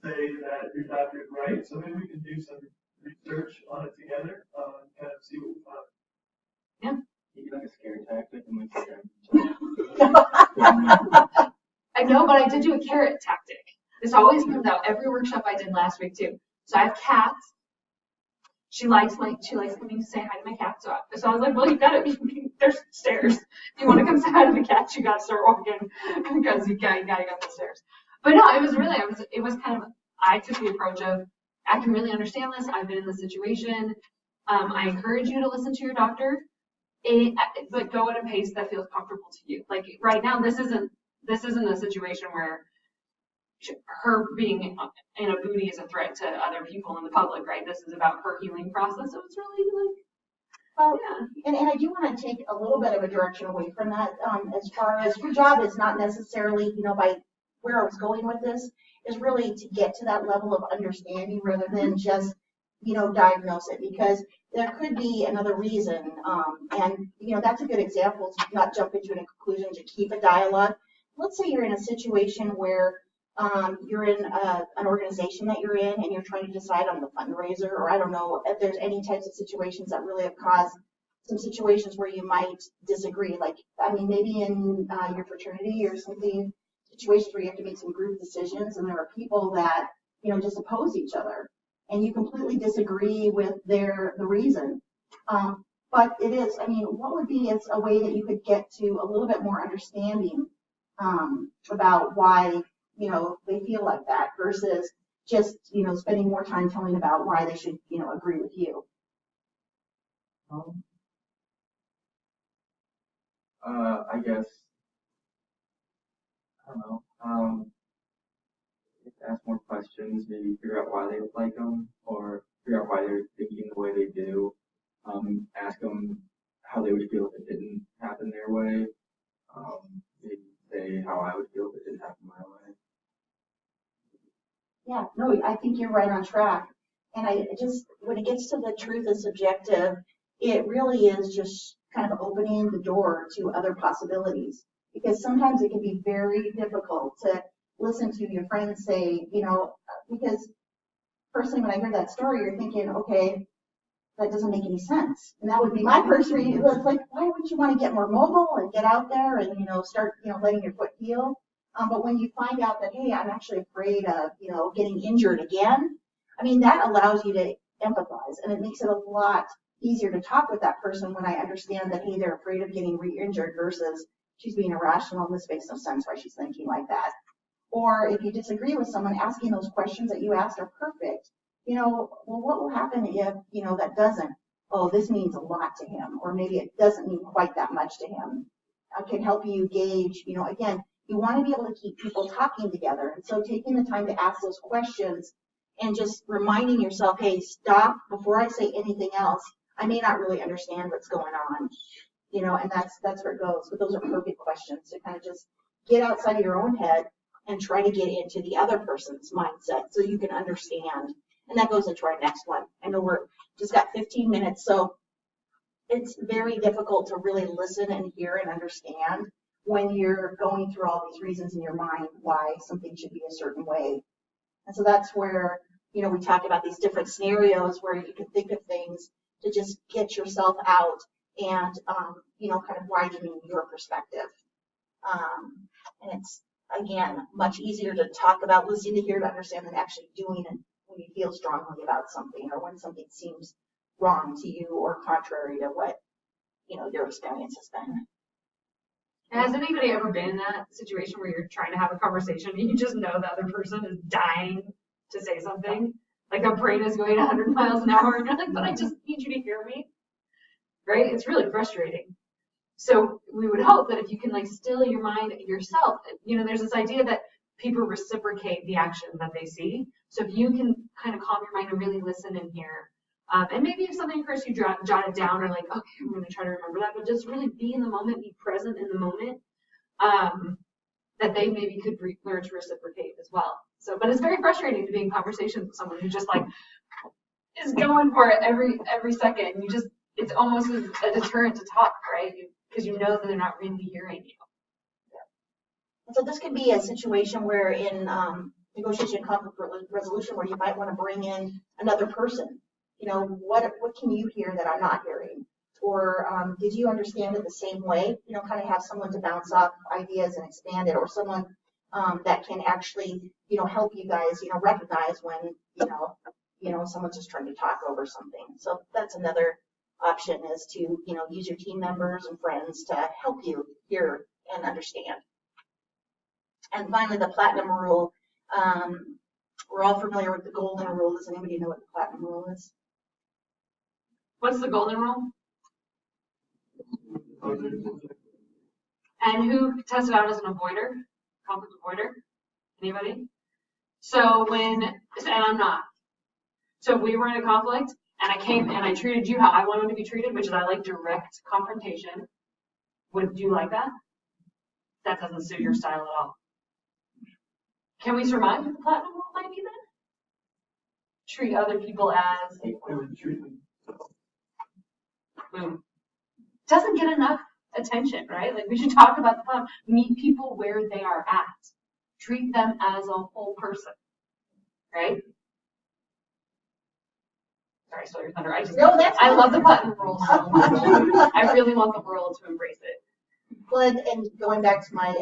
say that your doctor is right. So maybe we can do some research on it together, and kind of see what we find. Yeah. You do like a scare tactic and like I know, but I did do a carrot tactic. This always comes out every workshop I did last week too. So I have cats. She likes coming to say hi to my cat. So I was like, well, you gotta there's stairs. If you want to come say hi to the cat, you gotta start walking because you gotta go the stairs. But no, it was kind of, I took the approach of, I can really understand this. I've been in this situation. I encourage you to listen to your doctor, but go at a pace that feels comfortable to you. Like right now, this isn't a situation where her being in a booty is a threat to other people in the public, right? This is about her healing process. So it's really like, Well, yeah. and I do want to take a little bit of a direction away from that. As far as your job is not necessarily, by where I was going with this, is really to get to that level of understanding rather than just, diagnose it, because there could be another reason. And that's a good example to not jump into a conclusion, to keep a dialogue. Let's say you're in a situation where you're in an organization that you're in and you're trying to decide on the fundraiser, or I don't know if there's any types of situations that really have caused some situations where you might disagree. Like, maybe in your fraternity or something, situations where you have to make some group decisions and there are people that, just oppose each other and you completely disagree with the reason. But it is, what would be a way that you could get to a little bit more understanding about why they feel like that versus just, spending more time telling about why they should, agree with you. I guess, I don't know, ask more questions, maybe figure out why they like them, or figure out why they're thinking the way they do. Ask them how they would feel if it didn't happen their way. Maybe say how I would feel if it didn't happen my way. Yeah, no, I think you're right on track. And when it gets to the truth is subjective, it really is just kind of opening the door to other possibilities. Because sometimes it can be very difficult to listen to your friends say, because personally, when I hear that story, you're thinking, okay, that doesn't make any sense. And that would be my first reading. It was like, why wouldn't you want to get more mobile and get out there and, start, letting your foot heal? But when you find out that, hey, I'm actually afraid of, getting injured again, that allows you to empathize, and it makes it a lot easier to talk with that person when I understand that, hey, they're afraid of getting re-injured versus she's being irrational and this makes no sense why she's thinking like that. Or if you disagree with someone, asking those questions that you asked are perfect. Well, what will happen if, that doesn't? Oh, this means a lot to him, or maybe it doesn't mean quite that much to him. I can help you gauge, again, you want to be able to keep people talking together. And so taking the time to ask those questions and just reminding yourself, hey, stop before I say anything else. I may not really understand what's going on, and that's where it goes. But those are perfect questions to kind of just get outside of your own head and try to get into the other person's mindset so you can understand. And that goes into our next one. I know we're just got 15 minutes, so it's very difficult to really listen and hear and understand when you're going through all these reasons in your mind why something should be a certain way. And so that's where, we talk about these different scenarios where you can think of things to just get yourself out and, kind of widening your perspective. And again, much easier to talk about, listening to hear, to understand than actually doing it when you feel strongly about something or when something seems wrong to you or contrary to what, your experience has been. Has anybody ever been in that situation where you're trying to have a conversation and you just know the other person is dying to say something? Like their brain is going 100 miles an hour and you're like, but I just need you to hear me. Right? It's really frustrating. So we would hope that if you can like still your mind yourself, there's this idea that people reciprocate the action that they see. So if you can kind of calm your mind and really listen and hear, and maybe if something occurs, you jot it down or like, okay, I'm going to try to remember that, but just really be in the moment, be present in the moment, that they maybe could learn to reciprocate as well. So, but it's very frustrating to be in conversations with someone who just like is going for it every second. It's almost a deterrent to talk, right? Because you know that they're not really hearing you. And so this could be a situation where in negotiation conflict resolution where you might want to bring in another person. What can you hear that I'm not hearing? Or did you understand it the same way? Kind of have someone to bounce off ideas and expand it, or someone that can actually, help you guys, recognize when, someone's just trying to talk over something. So that's another option, is to, use your team members and friends to help you hear and understand. And finally, the platinum rule. We're all familiar with the golden rule. Does anybody know what the platinum rule is? What's the golden rule? And who tested out as an avoider? Conflict avoider? Anybody? So and I'm not. So if we were in a conflict and I came and I treated you how I wanted to be treated, which is I like direct confrontation, would you like that? That doesn't suit your style at all. Can we surmise what the platinum rule might be then? Treat other people as boom. Doesn't get enough attention, right? Like we should talk about the platinum. Meet people where they are at. Treat them as a whole person, right? Sorry, I stole your thunder. I love the platinum rule so much. I really want the world to embrace it. Well, and going back to my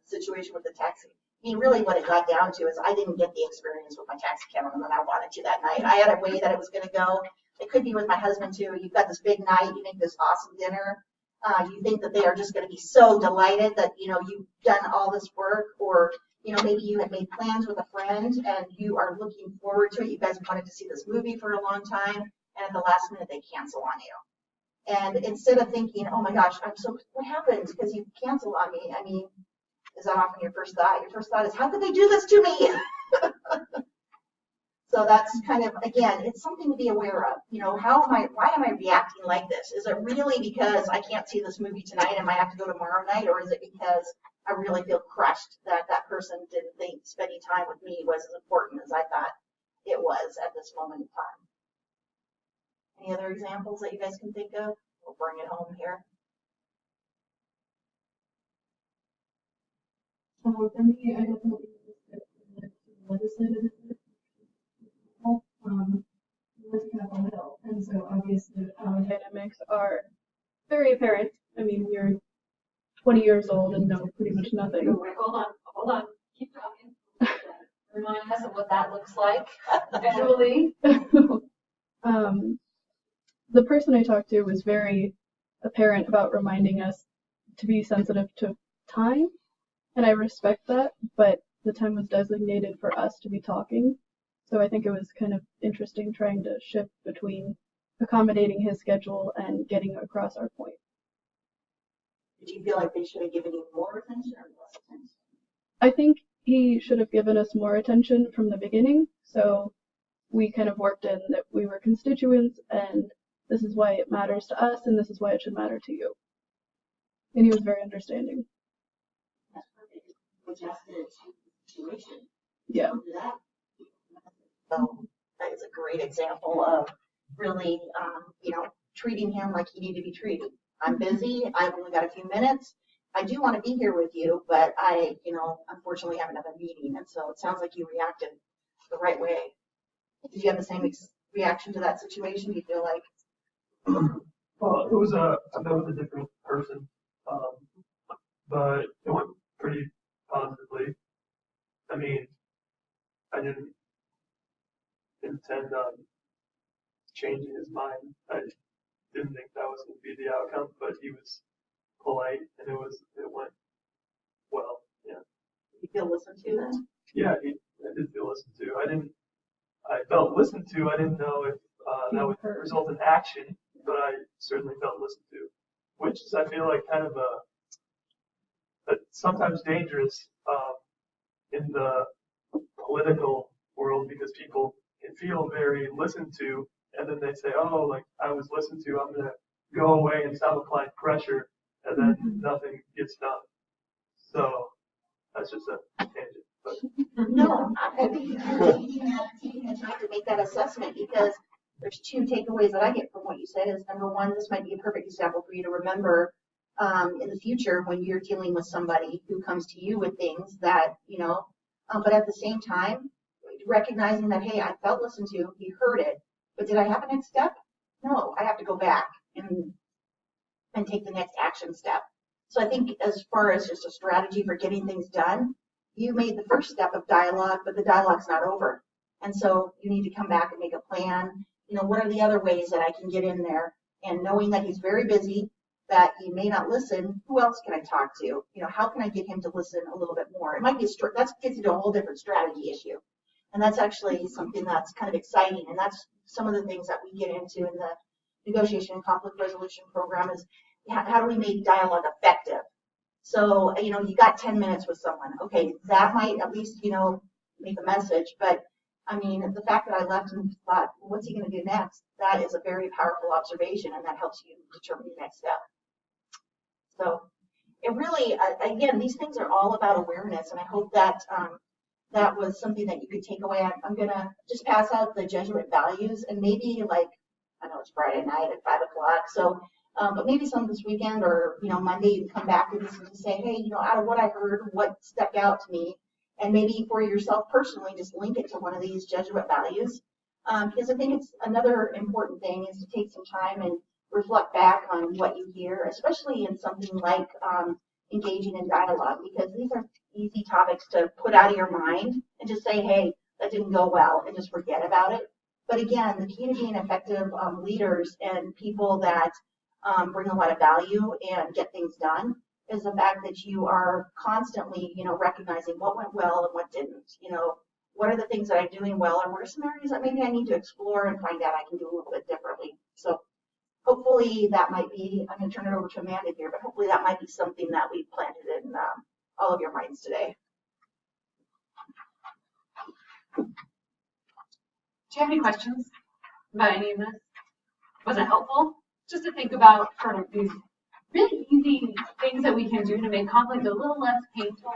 situation with the taxi. I mean, really what it got down to is I didn't get the experience with my taxi cameraman that I wanted to that night. I had a way that it was going to go. It could be with my husband too. You've got this big night, you make this awesome dinner. You think that they are just going to be so delighted that, you've done all this work, or, maybe you had made plans with a friend and you are looking forward to it. You guys wanted to see this movie for a long time, and at the last minute they cancel on you. And instead of thinking, oh my gosh, what happened? Because you canceled on me. I mean, is that often your first thought? Your first thought is, how could they do this to me? So that's kind of, again, it's something to be aware of. Why am I reacting like this? Is it really because I can't see this movie tonight and might have to go tomorrow night? Or is it because I really feel crushed that that person didn't think spending time with me was as important as I thought it was at this moment in time? Any other examples that you guys can think of? We'll bring it home here. For me, I definitely legislative with Capitol Hill, and so obviously power dynamics are very apparent. I mean, you're 20 years old and know pretty much nothing. Wait, hold on. Keep talking. Remind us of what that looks like visually. The person I talked to was very apparent about reminding us to be sensitive to time, and I respect that, but the time was designated for us to be talking. So I think it was kind of interesting trying to shift between accommodating his schedule and getting across our point. Did you feel like they should have given you more attention or less attention? I think he should have given us more attention from the beginning. So we kind of worked in that we were constituents and this is why it matters to us and this is why it should matter to you. And he was very understanding. That's perfect. Adjusted to the situation. Yeah. So that is a great example of really, treating him like he needed to be treated. I'm busy. I've only got a few minutes. I do want to be here with you, but I, unfortunately have another meeting. And so it sounds like you reacted the right way. Did you have the same reaction to that situation? Do you feel like? Well, it was that was a different person, but it went pretty positively. I mean, I didn't intend on changing his mind. I didn't think that was going to be the outcome, but he was polite and it went well. Yeah. You feel listened to then? Yeah, I did feel listened to. I felt listened to. I didn't know if that would result in action, but I certainly felt listened to, which is, I feel like, kind of sometimes dangerous in the political world, because people can feel very listened to, and then they say, oh, like, I was listened to, I'm going to go away and stop applying pressure, and then nothing gets done. So that's just a tangent. But. No, I think you can try to make that assessment, because there's two takeaways that I get from what you said. Is number one, this might be a perfect example for you to remember in the future when you're dealing with somebody who comes to you with things that, but at the same time, recognizing that, hey, I felt listened to, he heard it, but did I have a next step? No, I have to go back and take the next action step. So I think as far as just a strategy for getting things done, you made the first step of dialogue, but the dialogue's not over. And so you need to come back and make a plan. What are the other ways that I can get in there? And knowing that he's very busy, that he may not listen, who else can I talk to? How can I get him to listen a little bit more? It might be that gets into a whole different strategy issue. And that's actually something that's kind of exciting. And that's some of the things that we get into in the negotiation and conflict resolution program is how do we make dialogue effective? So, you got 10 minutes with someone. Okay, that might at least, make a message. But, I mean, the fact that I left and thought, well, what's he going to do next? That is a very powerful observation, and that helps you determine the next step. So, it really, again, these things are all about awareness, and I hope that that was something that you could take away. I'm going to just pass out the Jesuit values, and maybe, I know it's Friday night at 5 o'clock, so but maybe some this weekend or, Monday, you can come back and just say, hey, out of what I heard, what stuck out to me, and maybe for yourself personally, just link it to one of these Jesuit values. Because I think it's another important thing is to take some time and reflect back on what you hear, especially in something like engaging in dialogue, because these are easy topics to put out of your mind and just say, hey, that didn't go well, and just forget about it. But again, the key to being effective leaders and people that bring a lot of value and get things done is the fact that you are constantly, recognizing what went well and what didn't. What are the things that I'm doing well, and what are some areas that maybe I need to explore and find out I can do a little bit differently. So hopefully that might be, I'm going to turn it over to Amanda here, but hopefully that might be something that we've planted in all of your minds today. Do you have any questions about any of this? Was it helpful? Just to think about sort of these really easy things that we can do to make conflict a little less painful,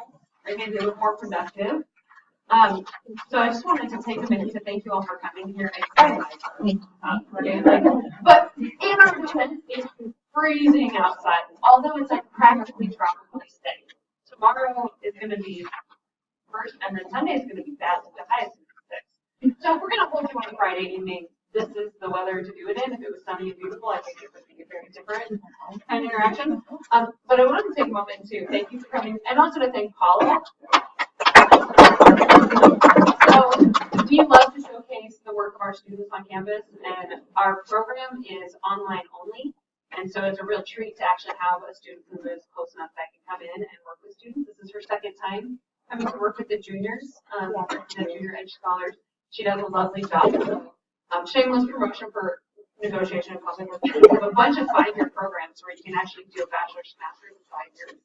or maybe a little more productive. So I just wanted to take a minute to thank you all for coming here. But in our defense, it's freezing outside, although it's practically tropically steady. Tomorrow is going to be worse, and then Sunday is going to be bad. The high is going to be 6. So if we're going to hold you on a Friday evening, this is the weather to do it in. If it was sunny and beautiful, I think it would be a very different kind of interaction. But I wanted to take a moment to thank you for coming, and also to thank Paula. So we love to showcase the work of our students on campus, and our program is online only. And so it's a real treat to actually have a student who lives close enough that can come in and work with students. This is her second time coming to work with the juniors, the Junior Edge Scholars. She does a lovely job. Shameless promotion for negotiation and conflict resolution. We have a bunch of 5-year programs where you can actually do a bachelor's and master's in 5 years.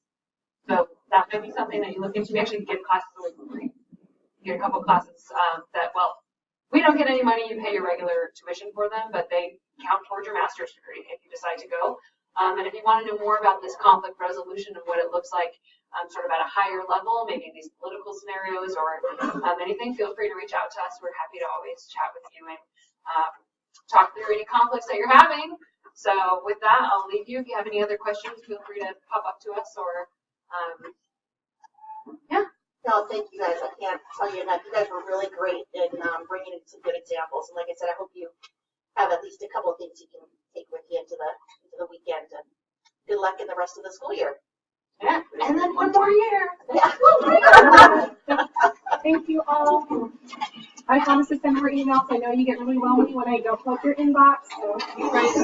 So that might be something that you look into. We actually give classes away for free. You get a couple classes that, well, we don't get any money. You pay your regular tuition for them, but they count towards your master's degree if you decide to go. And if you want to know more about this conflict resolution and what it looks like sort of at a higher level, maybe these political scenarios or anything, feel free to reach out to us. We're happy to always chat with you and talk through any conflicts that you're having. So with that, I'll leave you. If you have any other questions, feel free to pop up to us or, yeah. No, thank you guys. I can't tell you enough. You guys were really great in bringing in some good examples. And like I said, I hope you have at least a couple of things you can take with you into the weekend. And good luck in the rest of the school year. Yeah. And then one more year. Thank you all. I promise to send more emails. I know you get really lonely when I don't plug your inbox, so you guys.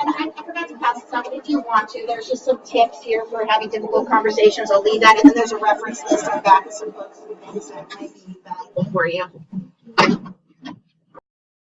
And I forgot to pass this out, but if you want to, there's just some tips here for having difficult conversations. I'll leave that, and then there's a reference list on the back of some books and things that might be valuable for you.